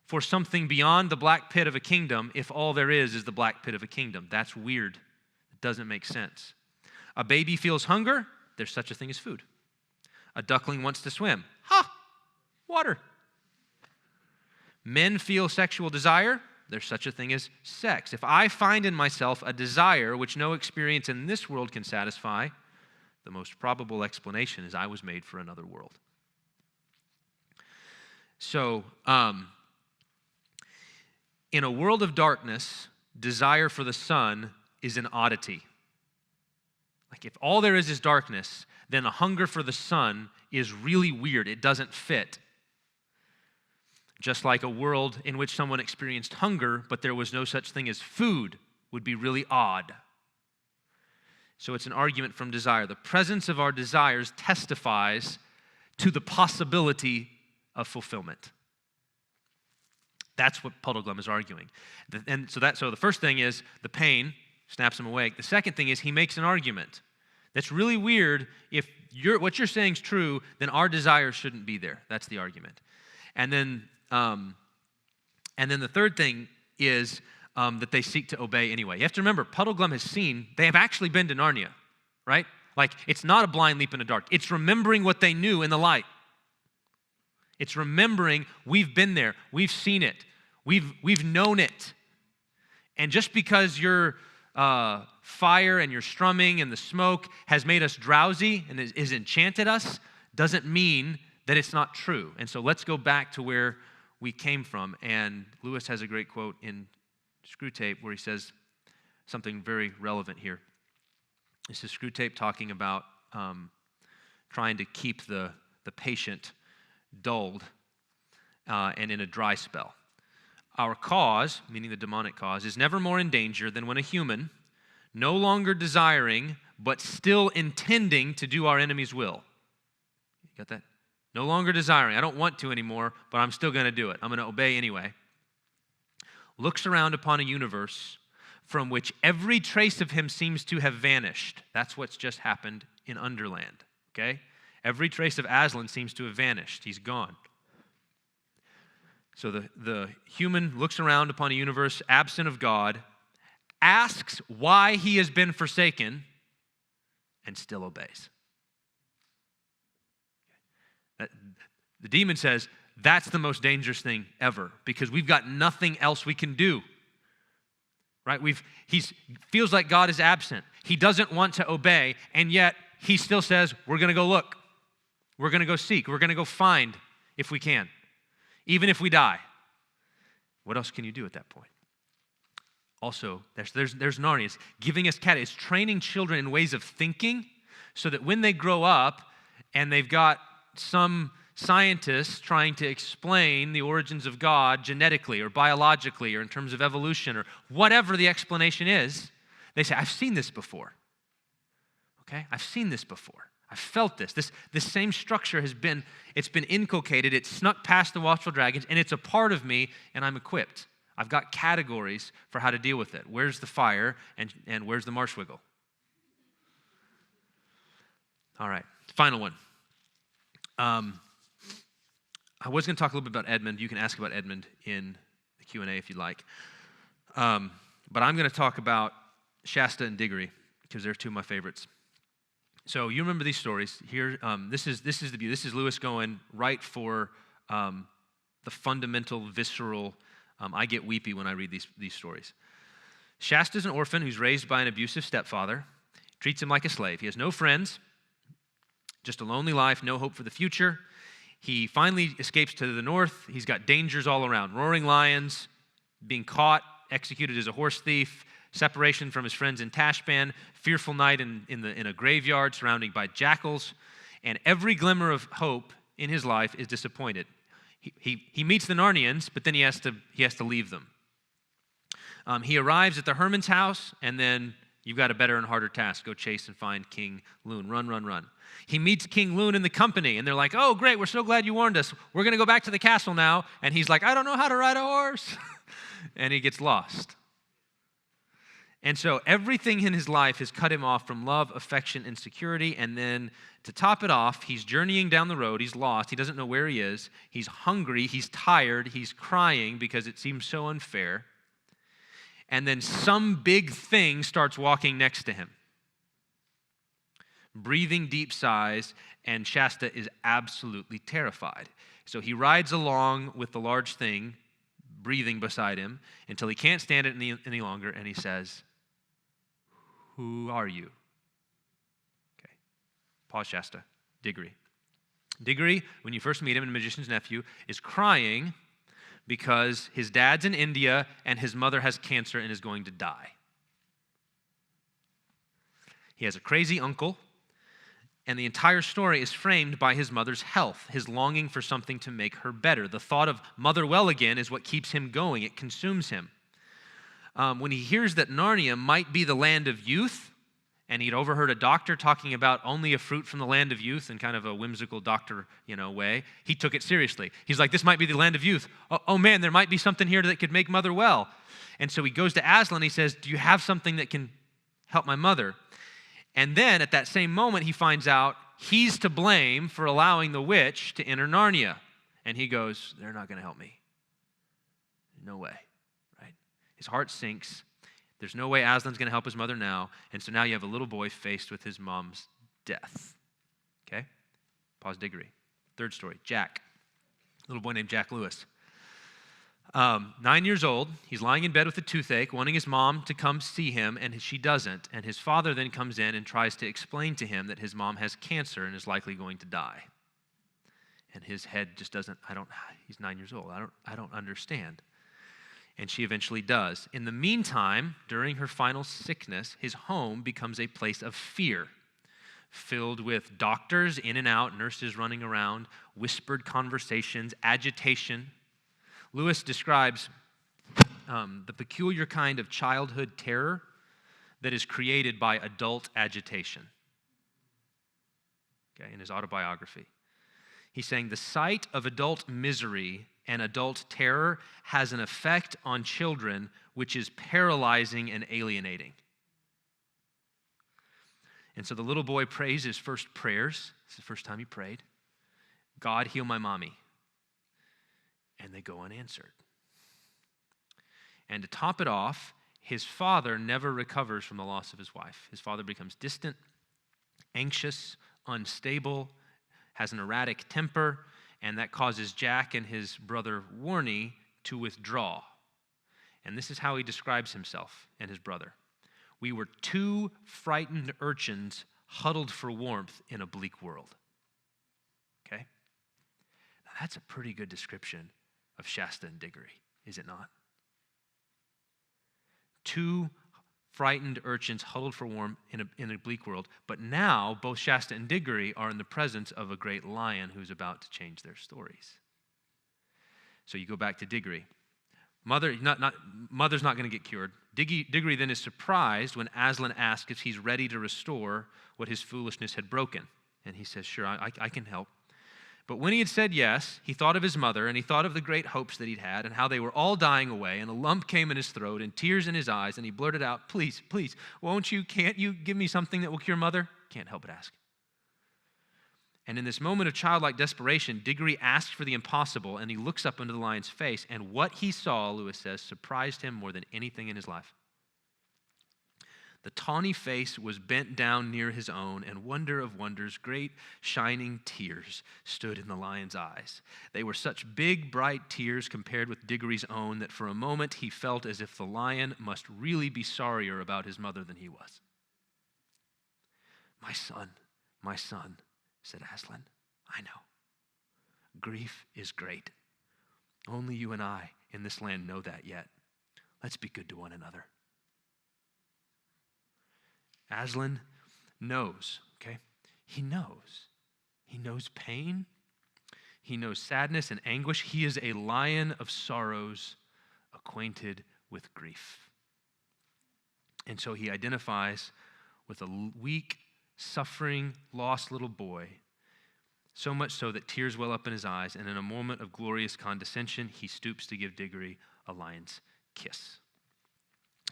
for something beyond the black pit of a kingdom if all there is the black pit of a kingdom. That's weird. It doesn't make sense. A baby feels hunger. There's such a thing as food. A duckling wants to swim. Water. Men feel sexual desire. There's such a thing as sex. If I find in myself a desire which no experience in this world can satisfy, the most probable explanation is I was made for another world. So, in a world of darkness, desire for the sun is an oddity. Like if all there is darkness, then a hunger for the sun is really weird. It doesn't fit. Just like a world in which someone experienced hunger, but there was no such thing as food, would be really odd. So it's an argument from desire. The presence of our desires testifies to the possibility of fulfillment. That's what Puddleglum is arguing. And so the first thing is the pain snaps him awake. The second thing is he makes an argument. That's really weird. If what you're saying is true, then our desires shouldn't be there. That's the argument. And then the third thing is that they seek to obey anyway. You have to remember, Puddleglum has seen, they have actually been to Narnia, right? Like, it's not a blind leap in the dark. It's remembering what they knew in the light. It's remembering we've been there. We've seen it. We've known it. And just because your fire and your strumming and the smoke has made us drowsy and has enchanted us doesn't mean that it's not true. And so let's go back to where we came from. And Lewis has a great quote in Screwtape where he says something very relevant here. This is Screwtape talking about trying to keep the patient dulled and in a dry spell. Our cause, meaning the demonic cause, is never more in danger than when a human, no longer desiring, but still intending to do our enemy's will. You got that? No longer desiring. I don't want to anymore, but I'm still going to do it. I'm going to obey anyway. Looks around upon a universe from which every trace of him seems to have vanished. That's what's just happened in Underland, okay? Every trace of Aslan seems to have vanished. He's gone. So the human looks around upon a universe absent of God, asks why he has been forsaken, and still obeys. The demon says, that's the most dangerous thing ever because we've got nothing else we can do. Right? He feels like God is absent. He doesn't want to obey, and yet he still says, we're going to go look. We're going to go seek. We're going to go find if we can, even if we die. What else can you do at that point? Also, there's Narnia. It's giving us it's training children in ways of thinking so that when they grow up and they've got some scientists trying to explain the origins of God genetically or biologically or in terms of evolution or whatever the explanation is, they say, I've seen this before. Okay? I've seen this before. I felt this. This same structure it's been inculcated, it's snuck past the watchful dragons, and it's a part of me, and I'm equipped. I've got categories for how to deal with it. Where's the fire, and where's the marsh wiggle? All right, final one. I was going to talk a little bit about Edmund. You can ask about Edmund in the Q&A if you'd like. But I'm going to talk about Shasta and Diggory because they're two of my favorites. So you remember these stories. Here, this is the view. This is Lewis going right for the fundamental, visceral. I get weepy when I read these stories. Shasta's an orphan who's raised by an abusive stepfather, treats him like a slave. He has no friends, just a lonely life, no hope for the future. He finally escapes to the north. He's got dangers all around, roaring lions, being caught, executed as a horse thief, separation from his friends in Tashbaan, fearful night in a graveyard surrounded by jackals, and every glimmer of hope in his life is disappointed. He meets the Narnians, but then he has to leave them. He arrives at the Herman's house, and then you've got a better and harder task. Go chase and find King Loon. Run, run, run. He meets King Loon and the company, and they're like, oh, great, we're so glad you warned us. We're going to go back to the castle now. And he's like, I don't know how to ride a horse. And he gets lost. And so everything in his life has cut him off from love, affection, and security. And then to top it off, he's journeying down the road. He's lost. He doesn't know where he is. He's hungry. He's tired. He's crying because it seems so unfair. And then some big thing starts walking next to him, breathing deep sighs, and Shasta is absolutely terrified. So he rides along with the large thing, breathing beside him, until he can't stand it any longer, and he says, who are you? Okay. Pause, Shasta. Diggory. Diggory, when you first meet him, the magician's nephew, is crying because his dad's in India and his mother has cancer and is going to die. He has a crazy uncle, and the entire story is framed by his mother's health, his longing for something to make her better. The thought of mother well again is what keeps him going. It consumes him. When he hears that Narnia might be the land of youth, and he'd overheard a doctor talking about only a fruit from the land of youth in kind of a whimsical doctor, way, he took it seriously. He's like, this might be the land of youth. Oh man, there might be something here that could make mother well. And so he goes to Aslan, he says, do you have something that can help my mother? And then at that same moment, he finds out he's to blame for allowing the witch to enter Narnia. And he goes, they're not going to help me. No way, right? His heart sinks. There's no way Aslan's going to help his mother now. And so now you have a little boy faced with his mom's death. Okay? Pause, Diggory. Third story, Jack. Little boy named Jack Lewis. 9 years old, he's lying in bed with a toothache, wanting his mom to come see him, and she doesn't. And his father then comes in and tries to explain to him that his mom has cancer and is likely going to die. And his head just doesn't, he's 9 years old. I don't understand. And she eventually does. In the meantime, during her final sickness, his home becomes a place of fear, filled with doctors in and out, nurses running around, whispered conversations, agitation. Lewis describes the peculiar kind of childhood terror that is created by adult agitation, in his autobiography. He's saying the sight of adult misery and adult terror has an effect on children which is paralyzing and alienating. And so the little boy prays his first prayers. It's the first time he prayed. God, heal my mommy. And they go unanswered. And to top it off, his father never recovers from the loss of his wife. His father becomes distant, anxious, unstable, has an erratic temper, and that causes Jack and his brother Warnie to withdraw. And this is how he describes himself and his brother. We were two frightened urchins huddled for warmth in a bleak world. Okay? Now that's a pretty good description of Shasta and Diggory, is it not? Two frightened urchins huddled for warmth in a bleak world, but now both Shasta and Diggory are in the presence of a great lion who's about to change their stories. So you go back to Diggory. Mother's not going to get cured. Diggory then is surprised when Aslan asks if he's ready to restore what his foolishness had broken. And he says, sure, I can help. But when he had said yes, he thought of his mother, and he thought of the great hopes that he'd had and how they were all dying away, and a lump came in his throat and tears in his eyes, and he blurted out, please, can't you give me something that will cure Mother? Can't help but ask. And in this moment of childlike desperation, Diggory asked for the impossible, and he looks up into the lion's face, and what he saw, Lewis says, surprised him more than anything in his life. The tawny face was bent down near his own, and wonder of wonders, great shining tears stood in the lion's eyes. They were such big, bright tears compared with Diggory's own that for a moment he felt as if the lion must really be sorrier about his mother than he was. My son, said Aslan, I know. Grief is great. Only you and I in this land know that yet. Let's be good to one another. Aslan knows, okay? He knows. He knows pain. He knows sadness and anguish. He is a lion of sorrows, acquainted with grief. And so he identifies with a weak, suffering, lost little boy, so much so that tears well up in his eyes, and in a moment of glorious condescension, he stoops to give Diggory a lion's kiss.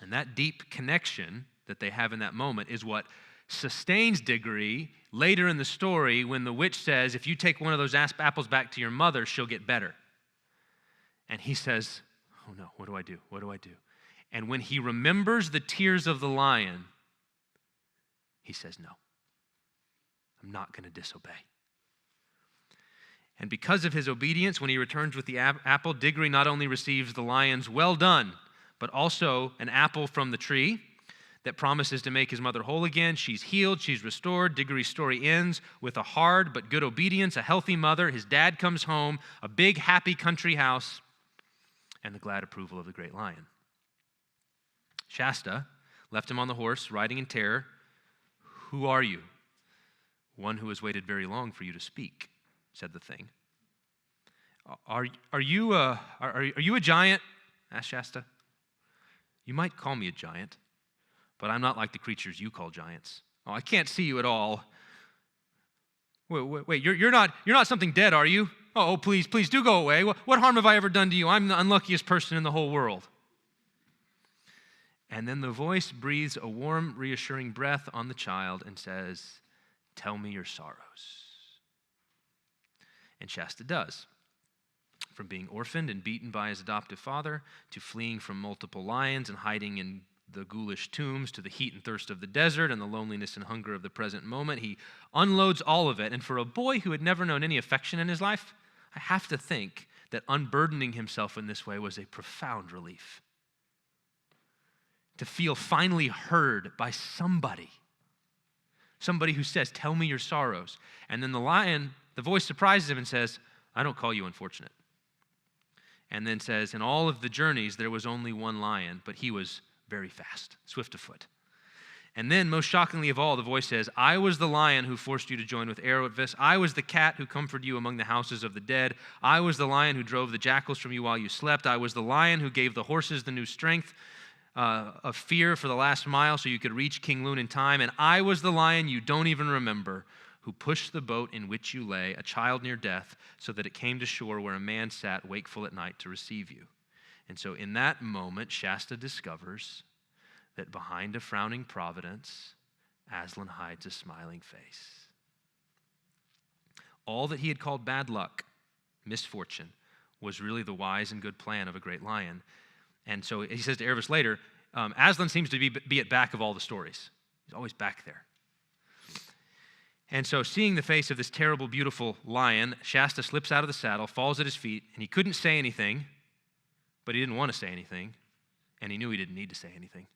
And that deep connection that they have in that moment is what sustains Diggory later in the story when the witch says, if you take one of those apples back to your mother, she'll get better. And he says, oh no, what do I do? What do I do? And when he remembers the tears of the lion, he says, no, I'm not going to disobey. And because of his obedience, when he returns with the apple, Diggory not only receives the lion's well done, but also an apple from the tree that promises to make his mother whole again. She's healed, she's restored. Diggory's story ends with a hard but good obedience, a healthy mother. His dad comes home, a big, happy country house, and the glad approval of the great lion. Shasta left him on the horse, riding in terror. Who are you? One who has waited very long for you to speak, said the thing. Are you a giant? Asked Shasta. You might call me a giant, but I'm not like the creatures you call giants. Oh, I can't see you at all. Wait, you're not something dead, are you? Oh, please do go away. What harm have I ever done to you? I'm the unluckiest person in the whole world. And then the voice breathes a warm, reassuring breath on the child and says, tell me your sorrows. And Shasta does. From being orphaned and beaten by his adoptive father, to fleeing from multiple lions and hiding in the ghoulish tombs, to the heat and thirst of the desert and the loneliness and hunger of the present moment, he unloads all of it. And for a boy who had never known any affection in his life, I have to think that unburdening himself in this way was a profound relief. To feel finally heard by somebody who says, tell me your sorrows. And then the voice surprises him and says, I don't call you unfortunate. And then says, in all of the journeys, there was only one lion, but he was very fast, swift of foot. And then, most shockingly of all, the voice says, I was the lion who forced you to join with Erebus. I was the cat who comforted you among the houses of the dead. I was the lion who drove the jackals from you while you slept. I was the lion who gave the horses the new strength of fear for the last mile so you could reach King Loon in time. And I was the lion you don't even remember, who pushed the boat in which you lay, a child near death, so that it came to shore where a man sat wakeful at night to receive you. And so in that moment, Shasta discovers that behind a frowning providence, Aslan hides a smiling face. All that he had called bad luck, misfortune, was really the wise and good plan of a great lion. And so he says to Erebus later, Aslan seems to be at back of all the stories. He's always back there. And so seeing the face of this terrible, beautiful lion, Shasta slips out of the saddle, falls at his feet, and he couldn't say anything, but he didn't want to say anything, and he knew he didn't need to say anything.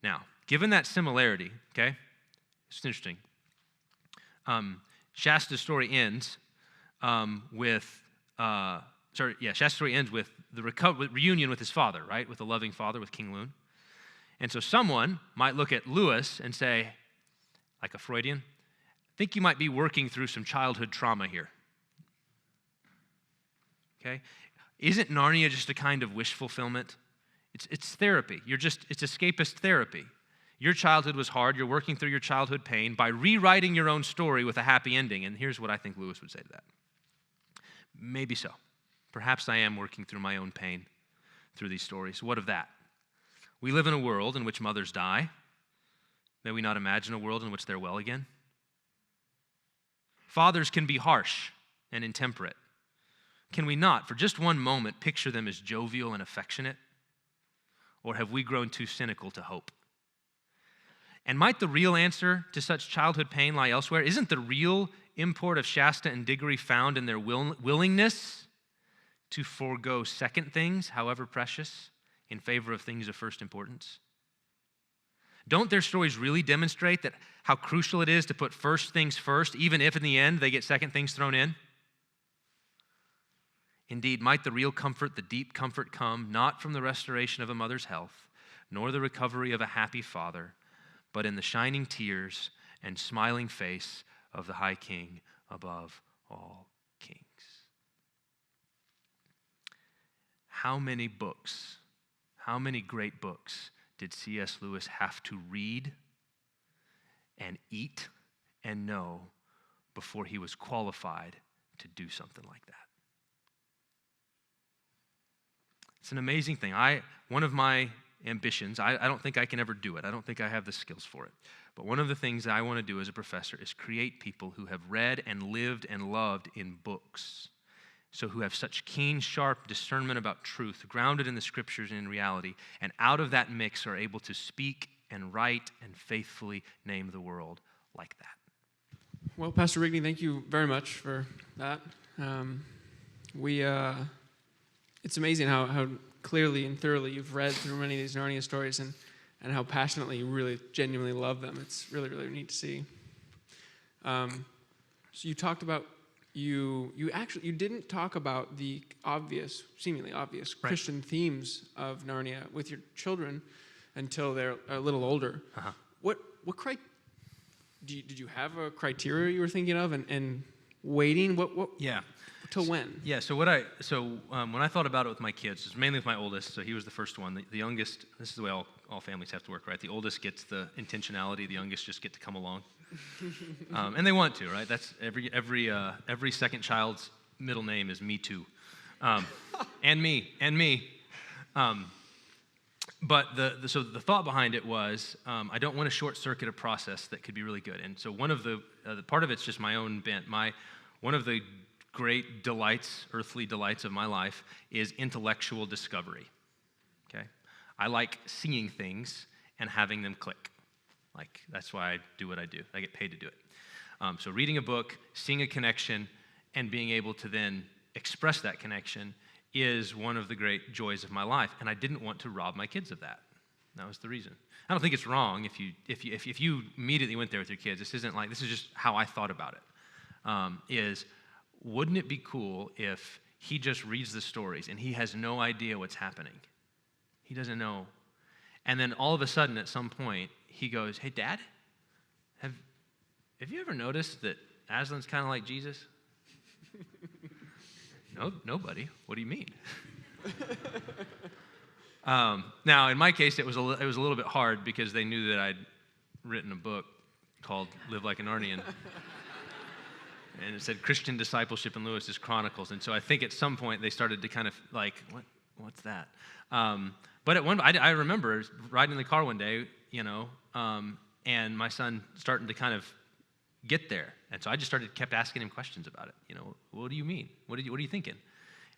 Now, given that similarity, okay, it's interesting. Shasta's story ends Shasta's story ends with the reunion with his father, right, with the loving father, with King Loon. And so someone might look at Lewis and say, like a Freudian, I think you might be working through some childhood trauma here. Okay? Isn't Narnia just a kind of wish fulfillment? It's therapy. It's escapist therapy. your childhood was hard, you're working through your childhood pain by rewriting your own story with a happy ending. And here's what I think Lewis would say to that. Maybe so. Perhaps I am working through my own pain through these stories. What of that? We live in a world in which mothers die. May we not imagine a world in which they're well again? Fathers can be harsh and intemperate. Can we not, for just one moment, picture them as jovial and affectionate? Or have we grown too cynical to hope? And might the real answer to such childhood pain lie elsewhere? Isn't the real import of Shasta and Diggory found in their willingness to forego second things, however precious, in favor of things of first importance? Don't their stories really demonstrate that how crucial it is to put first things first, even if in the end they get second things thrown in? Indeed, might the real comfort, the deep comfort, come not from the restoration of a mother's health, nor the recovery of a happy father, but in the shining tears and smiling face of the high king above all kings. How many books, how many great books did C.S. Lewis have to read and eat and know before he was qualified to do something like that? It's an amazing thing. One of my ambitions, I don't think I can ever do it. I don't think I have the skills for it. But one of the things that I want to do as a professor is create people who have read and lived and loved in books. So who have such keen, sharp discernment about truth, grounded in the scriptures and in reality, and out of that mix are able to speak and write and faithfully name the world like that. Well, Pastor Rigney, thank you very much for that. It's amazing how clearly and thoroughly you've read through many of these Narnia stories and how passionately you really genuinely love them. It's really, really neat to see. So you talked about you didn't talk about the seemingly obvious right. Christian themes of Narnia with your children until they're a little older. Uh-huh. Did you have a criteria you were thinking of and waiting? What? Yeah. Till when? Yeah, so when I thought about it with my kids, it was mainly with my oldest, so he was the first one. The youngest, this is the way all families have to work, right? The oldest gets the intentionality, the youngest just get to come along. And they want to, right? That's every second child's middle name is Me Too. And me. But the thought behind it was, I don't want to short circuit a process that could be really good. And so one of the part of it's just my own bent. One of the great delights, earthly delights of my life is intellectual discovery, okay? I like seeing things and having them click. Like, that's why I do what I do. I get paid to do it. So reading a book, seeing a connection, and being able to then express that connection is one of the great joys of my life, and I didn't want to rob my kids of that. That was the reason. I don't think it's wrong if you immediately went there with your kids. This is just how I thought about it. Wouldn't it be cool if he just reads the stories and he has no idea what's happening? He doesn't know. And then all of a sudden at some point he goes, "Hey, Dad, have you ever noticed that Aslan's kind of like Jesus?" No, nobody. What do you mean? Now, in my case, it was a little bit hard because they knew that I'd written a book called Live Like a Narnian. And it said Christian Discipleship in Lewis's Chronicles. And so I think at some point they started to kind of like, what's that? But I remember riding in the car one day, and my son starting to kind of get there. And so I just kept asking him questions about it. What do you mean? What are you thinking?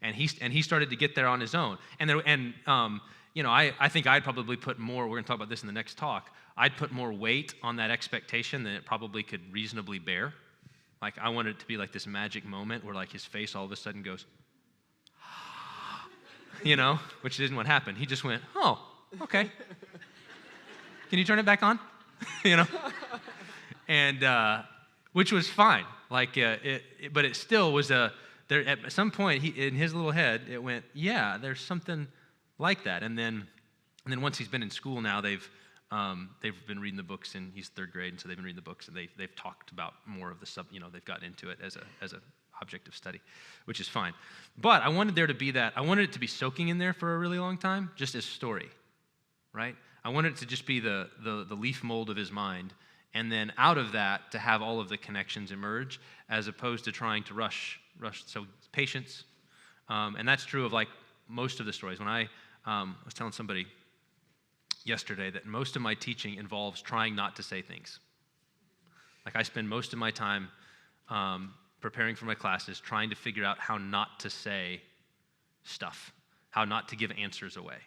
And he started to get there on his own. I think I'd probably put more, we're going to talk about this in the next talk, I'd put more weight on that expectation than it probably could reasonably bear. Like, I wanted it to be like this magic moment where like his face all of a sudden goes, which isn't what happened. He just went, "Oh, okay. Can you turn it back on?" And which was fine. Like, but it still was there at some point in his little head it went, "Yeah, there's something like that." And then once he's been in school now, they've been reading the books, and he's third grade, and so they've been reading the books, and they've talked about more of the they've gotten into it as a object of study, which is fine. But I wanted there to be that. I wanted it to be soaking in there for a really long time, just as story, right? I want it to just be the leaf mold of his mind, and then out of that to have all of the connections emerge, as opposed to trying to rush. So patience, and that's true of like most of the stories. When I was telling somebody yesterday that most of my teaching involves trying not to say things. Like I spend most of my time preparing for my classes, trying to figure out how not to say stuff, how not to give answers away,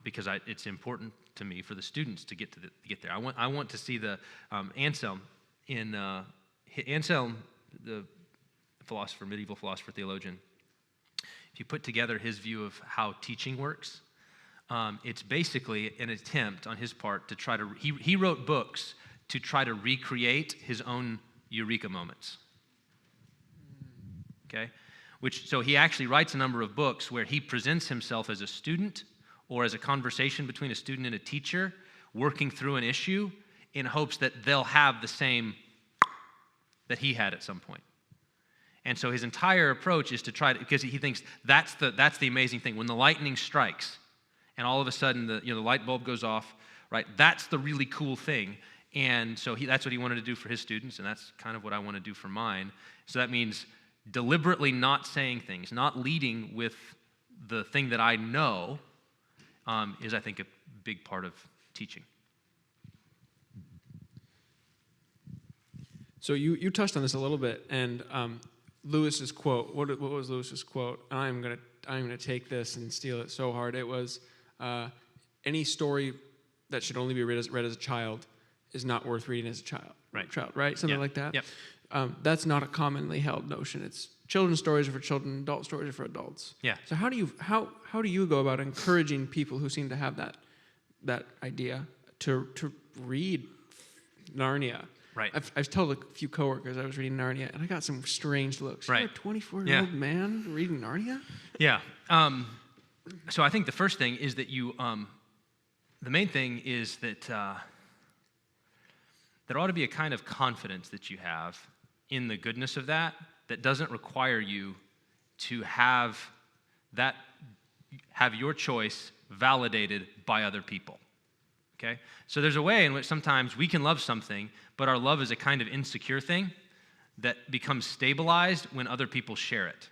because it's important to me for the students to get there. I want to see the Anselm, the philosopher, medieval philosopher, theologian. If you put together his view of how teaching works, it's basically an attempt on his part to try to. He wrote books to try to recreate his own eureka moments. Okay? So he actually writes a number of books where he presents himself as a student or as a conversation between a student and a teacher working through an issue in hopes that they'll have the same that he had at some point. And so his entire approach is to try to, because he thinks that's the amazing thing. When the lightning strikes and all of a sudden the light bulb goes off, right? That's the really cool thing. And so that's what he wanted to do for his students, and that's kind of what I want to do for mine. So that means deliberately not saying things, not leading with the thing that I know, is, I think, a big part of teaching. So you touched on this a little bit, and Lewis's quote. What was Lewis's quote? I'm gonna take this and steal it so hard. It was, any story that should only be read as a child is not worth reading as a child. Right? Something like that. Yep. That's not a commonly held notion. It's children's stories are for children, adult stories are for adults. Yeah. So how do you go about encouraging people who seem to have that idea to read Narnia? Right. I've told a few coworkers I was reading Narnia, and I got some strange looks. Right. You're a 24-year-old man reading Narnia? Yeah. So I think the first thing is that the main thing is that there ought to be a kind of confidence that you have in the goodness of that doesn't require you to have your choice validated by other people. Okay? So there's a way in which sometimes we can love something, but our love is a kind of insecure thing that becomes stabilized when other people share it.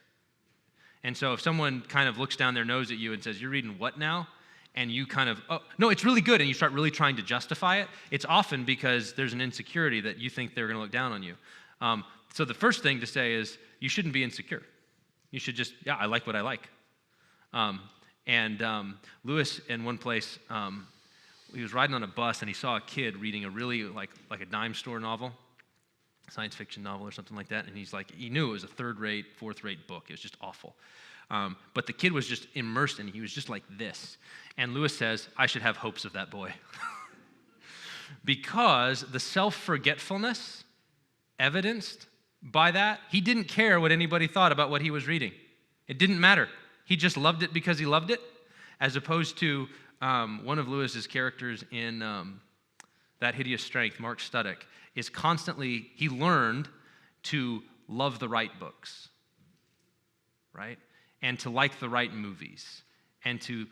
And so if someone kind of looks down their nose at you and says, "You're reading what now?" and you kind of, "Oh, no, it's really good," and you start really trying to justify it, it's often because there's an insecurity that you think they're going to look down on you. So the first thing to say is, you shouldn't be insecure. You should just, I like what I like. Lewis, in one place, he was riding on a bus and he saw a kid reading a really like a dime store novel, science fiction novel or something like that, and he knew it was a third-rate, fourth-rate book. It was just awful. But the kid was just immersed in it. He was just like this. And Lewis says, "I should have hopes of that boy." Because the self-forgetfulness evidenced by that, he didn't care what anybody thought about what he was reading. It didn't matter. He just loved it because he loved it, as opposed to one of Lewis's characters in That Hideous Strength, Mark Studdock, is constantly, he learned to love the right books, right? And to like the right movies, and to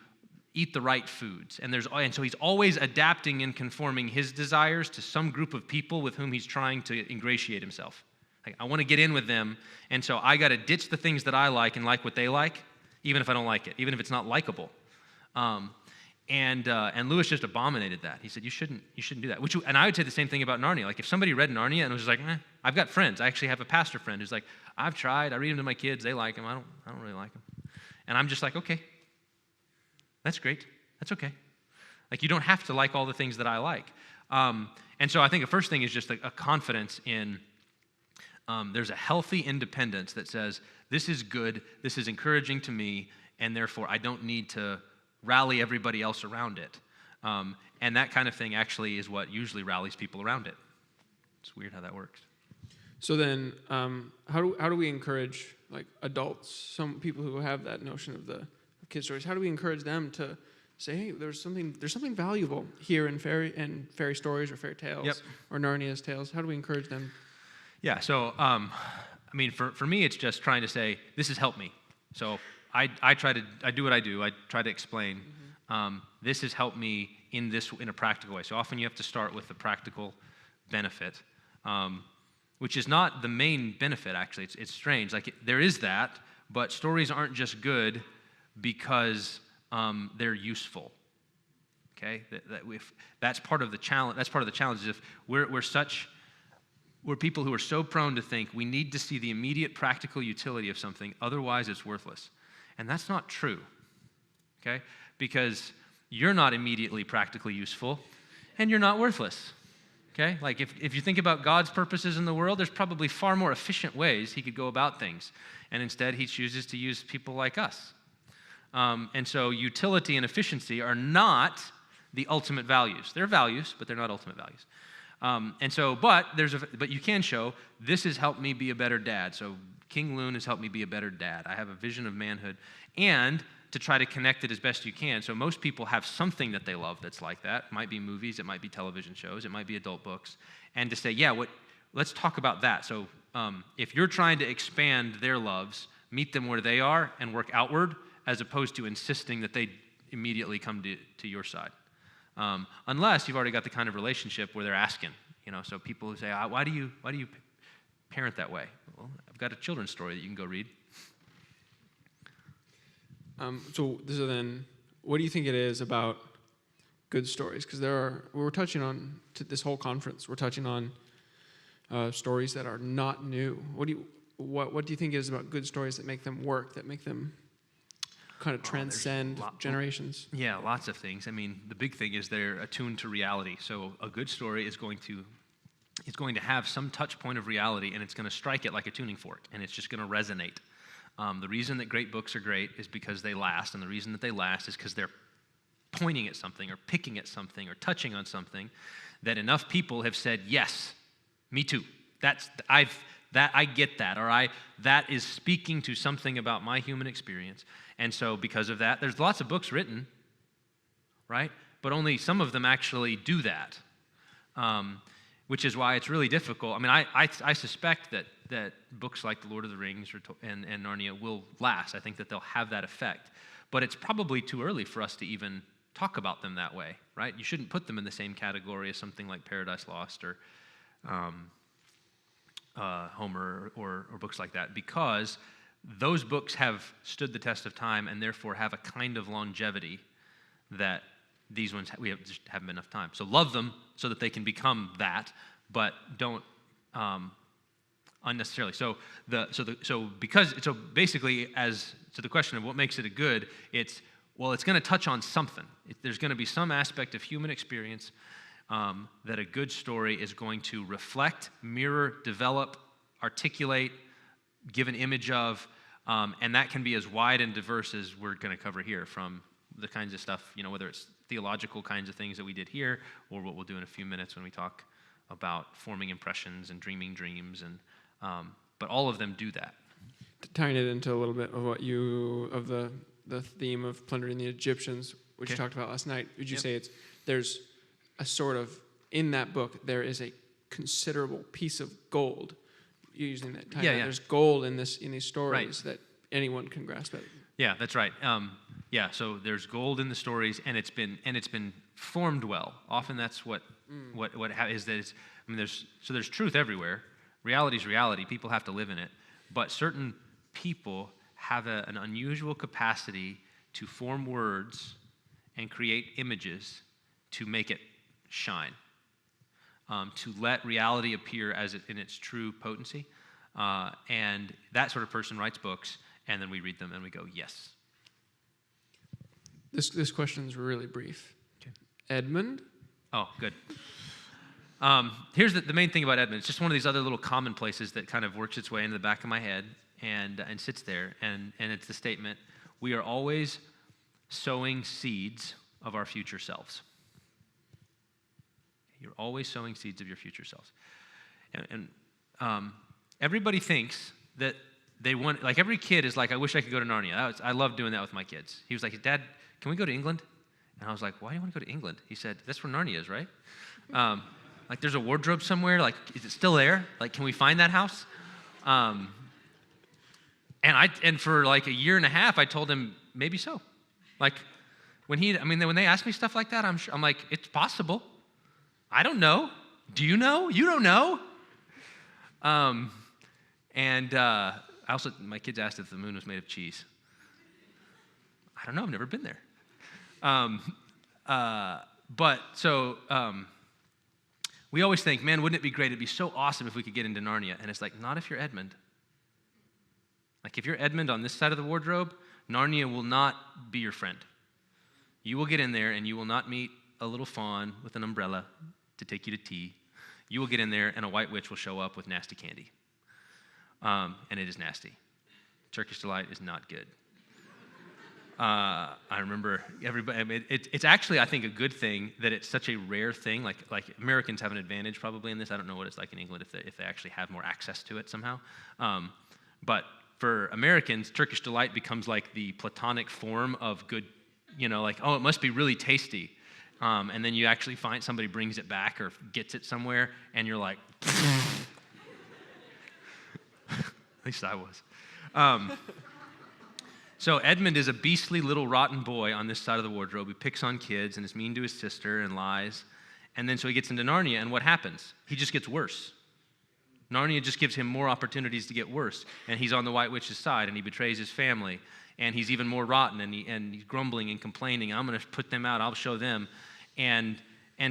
eat the right foods. And so he's always adapting and conforming his desires to some group of people with whom he's trying to ingratiate himself. Like, I want to get in with them, and so I got to ditch the things that I like and like what they like, even if I don't like it, even if it's not likable. And Lewis just abominated that. He said, you shouldn't do that. And I would say the same thing about Narnia. Like, if somebody read Narnia and was just like, I've got friends. I actually have a pastor friend who's like, I've tried. I read them to my kids. They like them. I don't really like them. And I'm just like, okay, that's great. That's okay. Like, you don't have to like all the things that I like. And so I think the first thing is just a confidence in, there's a healthy independence that says, this is good, this is encouraging to me, and therefore I don't need to rally everybody else around it. And that kind of thing actually is what usually rallies people around it. It's weird how that works. So then, how do we encourage like adults, some people who have that notion of kid stories? How do we encourage them to say, hey, there's something valuable here in fairy stories or fairy tales or Narnia's tales? How do we encourage them? Yeah. So for me, it's just trying to say, this has helped me. So I do what I do. I try to explain. This has helped me in a practical way. So often you have to start with the practical benefit, which is not the main benefit, actually. It's strange. Like, there is that, but stories aren't just good because they're useful. Okay, that's part of the challenge. That's part of the challenge. Is if we're people who are so prone to think we need to see the immediate practical utility of something, otherwise it's worthless, and that's not true. Okay, because you're not immediately practically useful, and you're not worthless. Okay, like if you think about God's purposes in the world, there's probably far more efficient ways he could go about things, and instead he chooses to use people like us. And so utility and efficiency are not the ultimate values. They're values, but they're not ultimate values. But you can show, this has helped me be a better dad. So King Loon has helped me be a better dad. I have a vision of manhood, and to try to connect it as best you can. So most people have something that they love that's like that. It might be movies, it might be television shows, it might be adult books. And to say, let's talk about that. So if you're trying to expand their loves, meet them where they are and work outward, as opposed to insisting that they immediately come to your side. Unless you've already got the kind of relationship where they're asking, so people who say, why do you parent that way? Well, I've got a children's story that you can go read. So then, what do you think it is about good stories? Because we're touching on, to this whole conference, we're touching on stories that are not new. What do you think it is about good stories that make them work, that make them kind of transcend generations? Yeah, lots of things. I mean, the big thing is they're attuned to reality. So a good story is going to have some touch point of reality, and it's going to strike it like a tuning fork, and it's just going to resonate. The reason that great books are great is because they last, and the reason that they last is because they're pointing at something or picking at something or touching on something that enough people have said, yes, me too. I get that, or that is speaking to something about my human experience. And so because of that, there's lots of books written, right? But only some of them actually do that, which is why it's really difficult. I mean, I suspect that books like The Lord of the Rings and Narnia will last. I think that they'll have that effect. But it's probably too early for us to even talk about them that way, right? You shouldn't put them in the same category as something like Paradise Lost or Homer or books like that, because those books have stood the test of time and therefore have a kind of longevity that these ones just haven't been enough time. So love them so that they can become that, but don't unnecessarily. So basically, as to the question of what makes it a good, it's going to touch on something. There's going to be some aspect of human experience that a good story is going to reflect, mirror, develop, articulate, give an image of, and that can be as wide and diverse as we're going to cover here, from the kinds of stuff, whether it's theological kinds of things that we did here, or what we'll do in a few minutes when we talk about forming impressions and dreaming dreams, and but all of them do that. Tying it into a little bit of the theme of plundering the Egyptians, which you talked about last night, would you say there's a sort of, in that book, there is a considerable piece of gold, using that title. There's gold in these stories that anyone can grasp it. Yeah, that's right. So there's gold in the stories, and it's been formed well. Often that's what is that it's, I mean, there's truth everywhere. Reality's reality. People have to live in it. But certain people have an unusual capacity to form words and create images to make it shine, to let reality appear in its true potency. And that sort of person writes books, and then we read them and we go, yes. This question's really brief. Okay. Edmund? Oh, good. Here's the main thing about Edmund. It's just one of these other little commonplaces that kind of works its way into the back of my head and sits there. And it's the statement, we are always sowing seeds of our future selves. You're always sowing seeds of your future selves. And everybody thinks that they want, like every kid is like, I wish I could go to Narnia. I love doing that with my kids. He was like, Dad, can we go to England? And I was like, why do you want to go to England? He said, that's where Narnia is, right? Like there's a wardrobe somewhere. Like, is it still there? Like, can we find that house? And for like a year and a half, I told him, maybe so. Like, when they ask me stuff like that, I'm like, it's possible. I don't know. Do you know? You don't know. My kids asked if the moon was made of cheese. I don't know. I've never been there. We always think, man, wouldn't it be great? It'd be so awesome if we could get into Narnia. And it's like, not if you're Edmund. Like, if you're Edmund on this side of the wardrobe, Narnia will not be your friend. You will get in there and you will not meet a little fawn with an umbrella to take you to tea. You will get in there and a white witch will show up with nasty candy. And it is nasty. Turkish Delight is not good. I remember everybody. It's actually, I think, a good thing that it's such a rare thing. Like Americans have an advantage probably in this. I don't know what it's like in England if they actually have more access to it somehow. But for Americans, Turkish Delight becomes like the platonic form of good. Like, oh, it must be really tasty. And then you actually find somebody brings it back or gets it somewhere, and you're like, at least I was. So Edmund is a beastly little rotten boy on this side of the wardrobe. He picks on kids and is mean to his sister and lies. And then so he gets into Narnia, and what happens? He just gets worse. Narnia just gives him more opportunities to get worse. And he's on the White Witch's side, and he betrays his family. And he's even more rotten, and he's grumbling and complaining. I'm going to put them out. I'll show them. And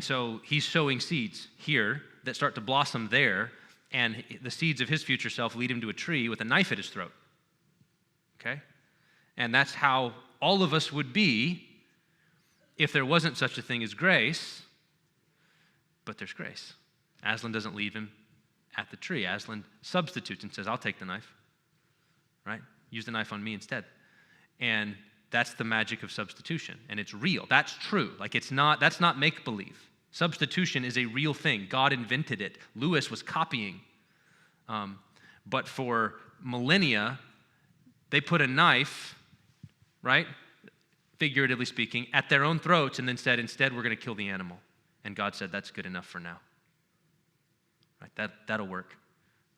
so he's sowing seeds here that start to blossom there, and the seeds of his future self lead him to a tree with a knife at his throat. Okay? And that's how all of us would be if there wasn't such a thing as grace, but there's grace. Aslan doesn't leave him at the tree. Aslan substitutes and says, I'll take the knife, right? Use the knife on me instead. And that's the magic of substitution, and it's real. That's true. Like, that's not make-believe. Substitution is a real thing. God invented it. Lewis was copying. But for millennia, they put a knife, right, figuratively speaking, at their own throats and then said, instead, we're going to kill the animal. And God said, that's good enough for now. Right? That'll work.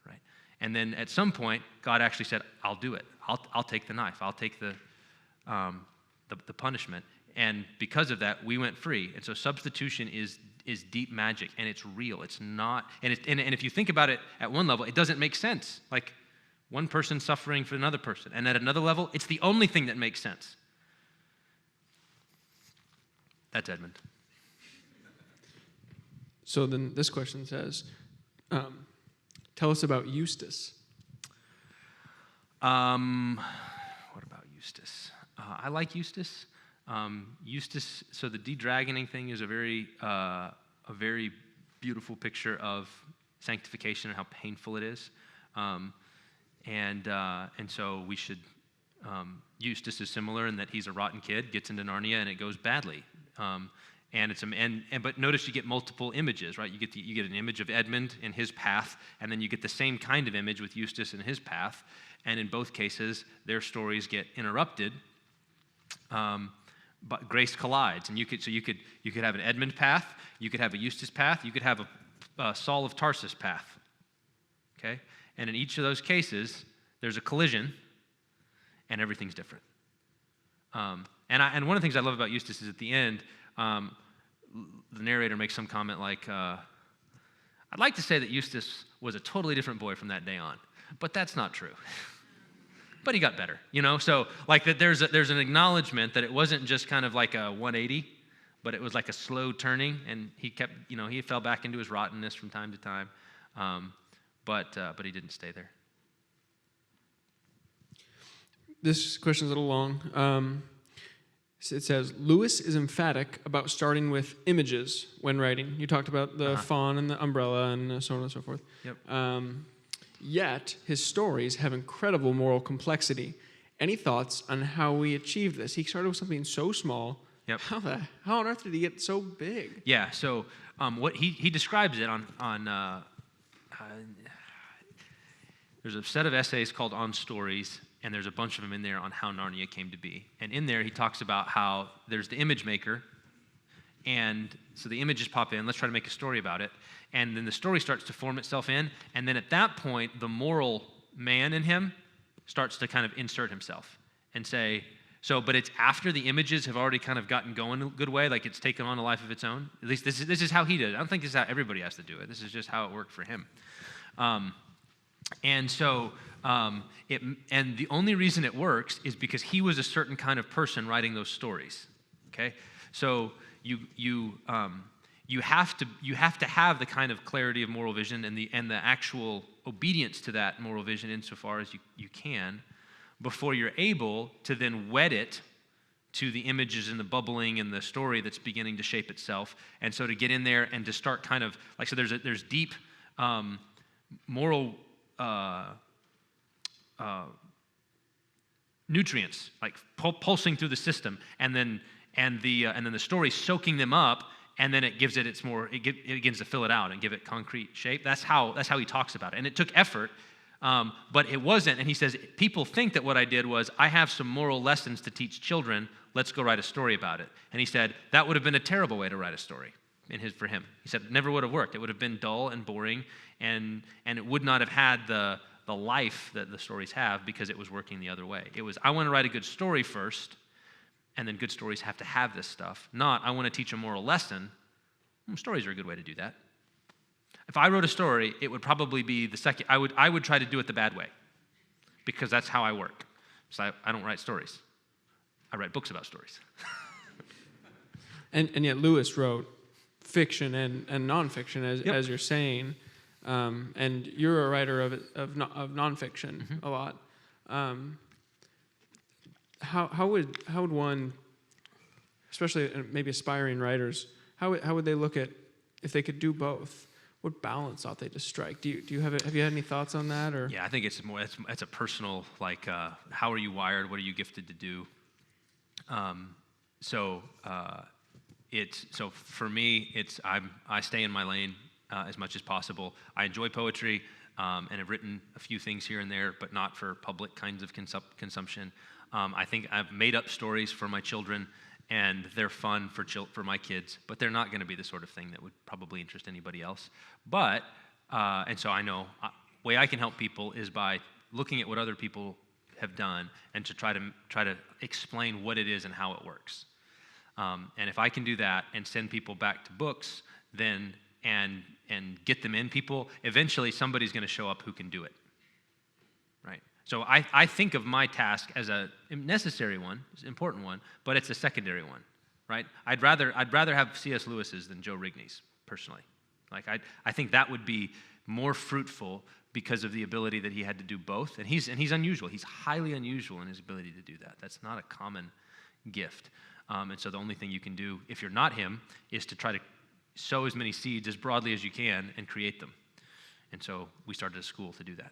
Right? And then at some point, God actually said, I'll do it. I'll take the knife. I'll take the punishment. And because of that, we went free. And so substitution is deep magic, and it's real. It's not, and if you think about it at one level, it doesn't make sense. Like, one person suffering for another person. And at another level, it's the only thing that makes sense. That's Edmund. So then this question says, tell us about Eustace. What about Eustace? I like Eustace. Eustace, so the de-dragoning thing is a very beautiful picture of sanctification and how painful it is. And so we should, Eustace is similar in that he's a rotten kid, gets into Narnia, and it goes badly. But notice you get multiple images, right? You get an image of Edmund in his path, and then you get the same kind of image with Eustace in his path. And in both cases, their stories get interrupted, but grace collides. And you could have an Edmund path, you could have a Eustace path, you could have a Saul of Tarsus path. Okay? And in each of those cases, there's a collision, and everything's different. And one of the things I love about Eustace is at the end, the narrator makes some comment like, I'd like to say that Eustace was a totally different boy from that day on, but that's not true. But he got better, So like that, there's an acknowledgement that it wasn't just kind of like a 180, but it was like a slow turning, and he kept, he fell back into his rottenness from time to time. But he didn't stay there. This question is a little long. It says, Lewis is emphatic about starting with images when writing. You talked about the fawn and the umbrella and so on and so forth. Yep. Yet, his stories have incredible moral complexity. Any thoughts on how we achieved this? He started with something so small. Yep. How on earth did he get so big? Yeah, so what he describes it on there's a set of essays called On Stories, and there's a bunch of them in there on how Narnia came to be. And in there, he talks about how there's the image maker, and so the images pop in, let's try to make a story about it, and then the story starts to form itself in, and then at that point, the moral man in him starts to kind of insert himself and say, So, but it's after the images have already kind of gotten going a good way, like it's taken on a life of its own. At least this is how he did it. I don't think this is how everybody has to do it. This is just how it worked for him. And so, and the only reason it works is because he was a certain kind of person writing those stories. Okay, so you have to have the kind of clarity of moral vision and the actual obedience to that moral vision insofar as you can, before you're able to then wed it to the images and the bubbling and the story that's beginning to shape itself. And so to get in there and to start kind of like, so there's deep moral nutrients like pulsing through the system, and then the story soaking them up, and then it gives it it begins to fill it out and give it concrete shape. That's how he talks about it. And it took effort. But it wasn't, and he says, people think that what I did was, I have some moral lessons to teach children, let's go write a story about it. And he said, that would have been a terrible way to write a story for him. He said, it never would have worked. It would have been dull and boring, and it would not have had the life that the stories have, because it was working the other way. It was, I want to write a good story first, and then good stories have to have this stuff. Not, I want to teach a moral lesson. Stories are a good way to do that. If I wrote a story, it would probably be the second. I would try to do it the bad way, because that's how I work. So I don't write stories. I write books about stories. And yet Lewis wrote fiction and nonfiction, as you're saying, and you're a writer of nonfiction a lot. How would one, especially maybe aspiring writers, how would they look at if they could do both? What balance ought they to strike? Have you had any thoughts on that? Or yeah, I think it's a personal, like, how are you wired? What are you gifted to do? So for me, I stay in my lane as much as possible. I enjoy poetry and have written a few things here and there, but not for public kinds of consumption. I think I've made up stories for my children, and they're fun for my kids, but they're not going to be the sort of thing that would probably interest anybody else. But, and so I know, way I can help people is by looking at what other people have done and to try to explain what it is and how it works. And if I can do that and send people back to books, then, and get them in people, eventually somebody's going to show up who can do it, right? So I think of my task as a necessary one, it's an important one, but it's a secondary one, right? I'd rather have C.S. Lewis's than Joe Rigney's, personally. Like I think that would be more fruitful because of the ability that he had to do both, and he's unusual. He's highly unusual in his ability to do that. That's not a common gift, and so the only thing you can do if you're not him is to try to sow as many seeds as broadly as you can and create them. And so we started a school to do that.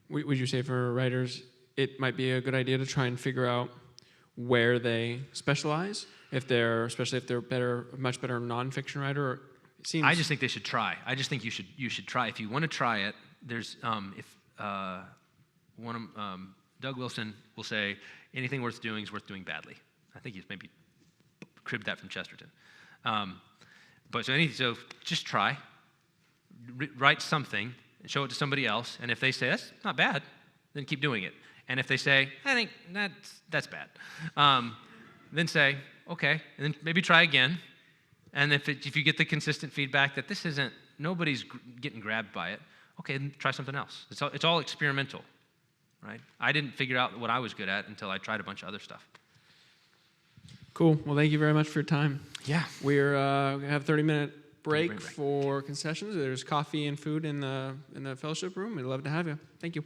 Would you say for writers, it might be a good idea to try and figure out where they specialize, especially if they're a much better nonfiction writer? Or it seems... I just think they should try. I just think you should try. If you want to try it, there's Doug Wilson will say anything worth doing is worth doing badly. I think he's maybe cribbed that from Chesterton. So just try, write something, and show it to somebody else, and if they say, that's not bad, then keep doing it. And if they say, I think that's bad, then say, okay, and then maybe try again. And if you get the consistent feedback that nobody's getting grabbed by it, okay, then try something else. It's all experimental, right? I didn't figure out what I was good at until I tried a bunch of other stuff. Cool. Well, thank you very much for your time. Yeah. We're going to have a 30-minute break for concessions. There's coffee and food in the fellowship room. We'd love to have you. Thank you.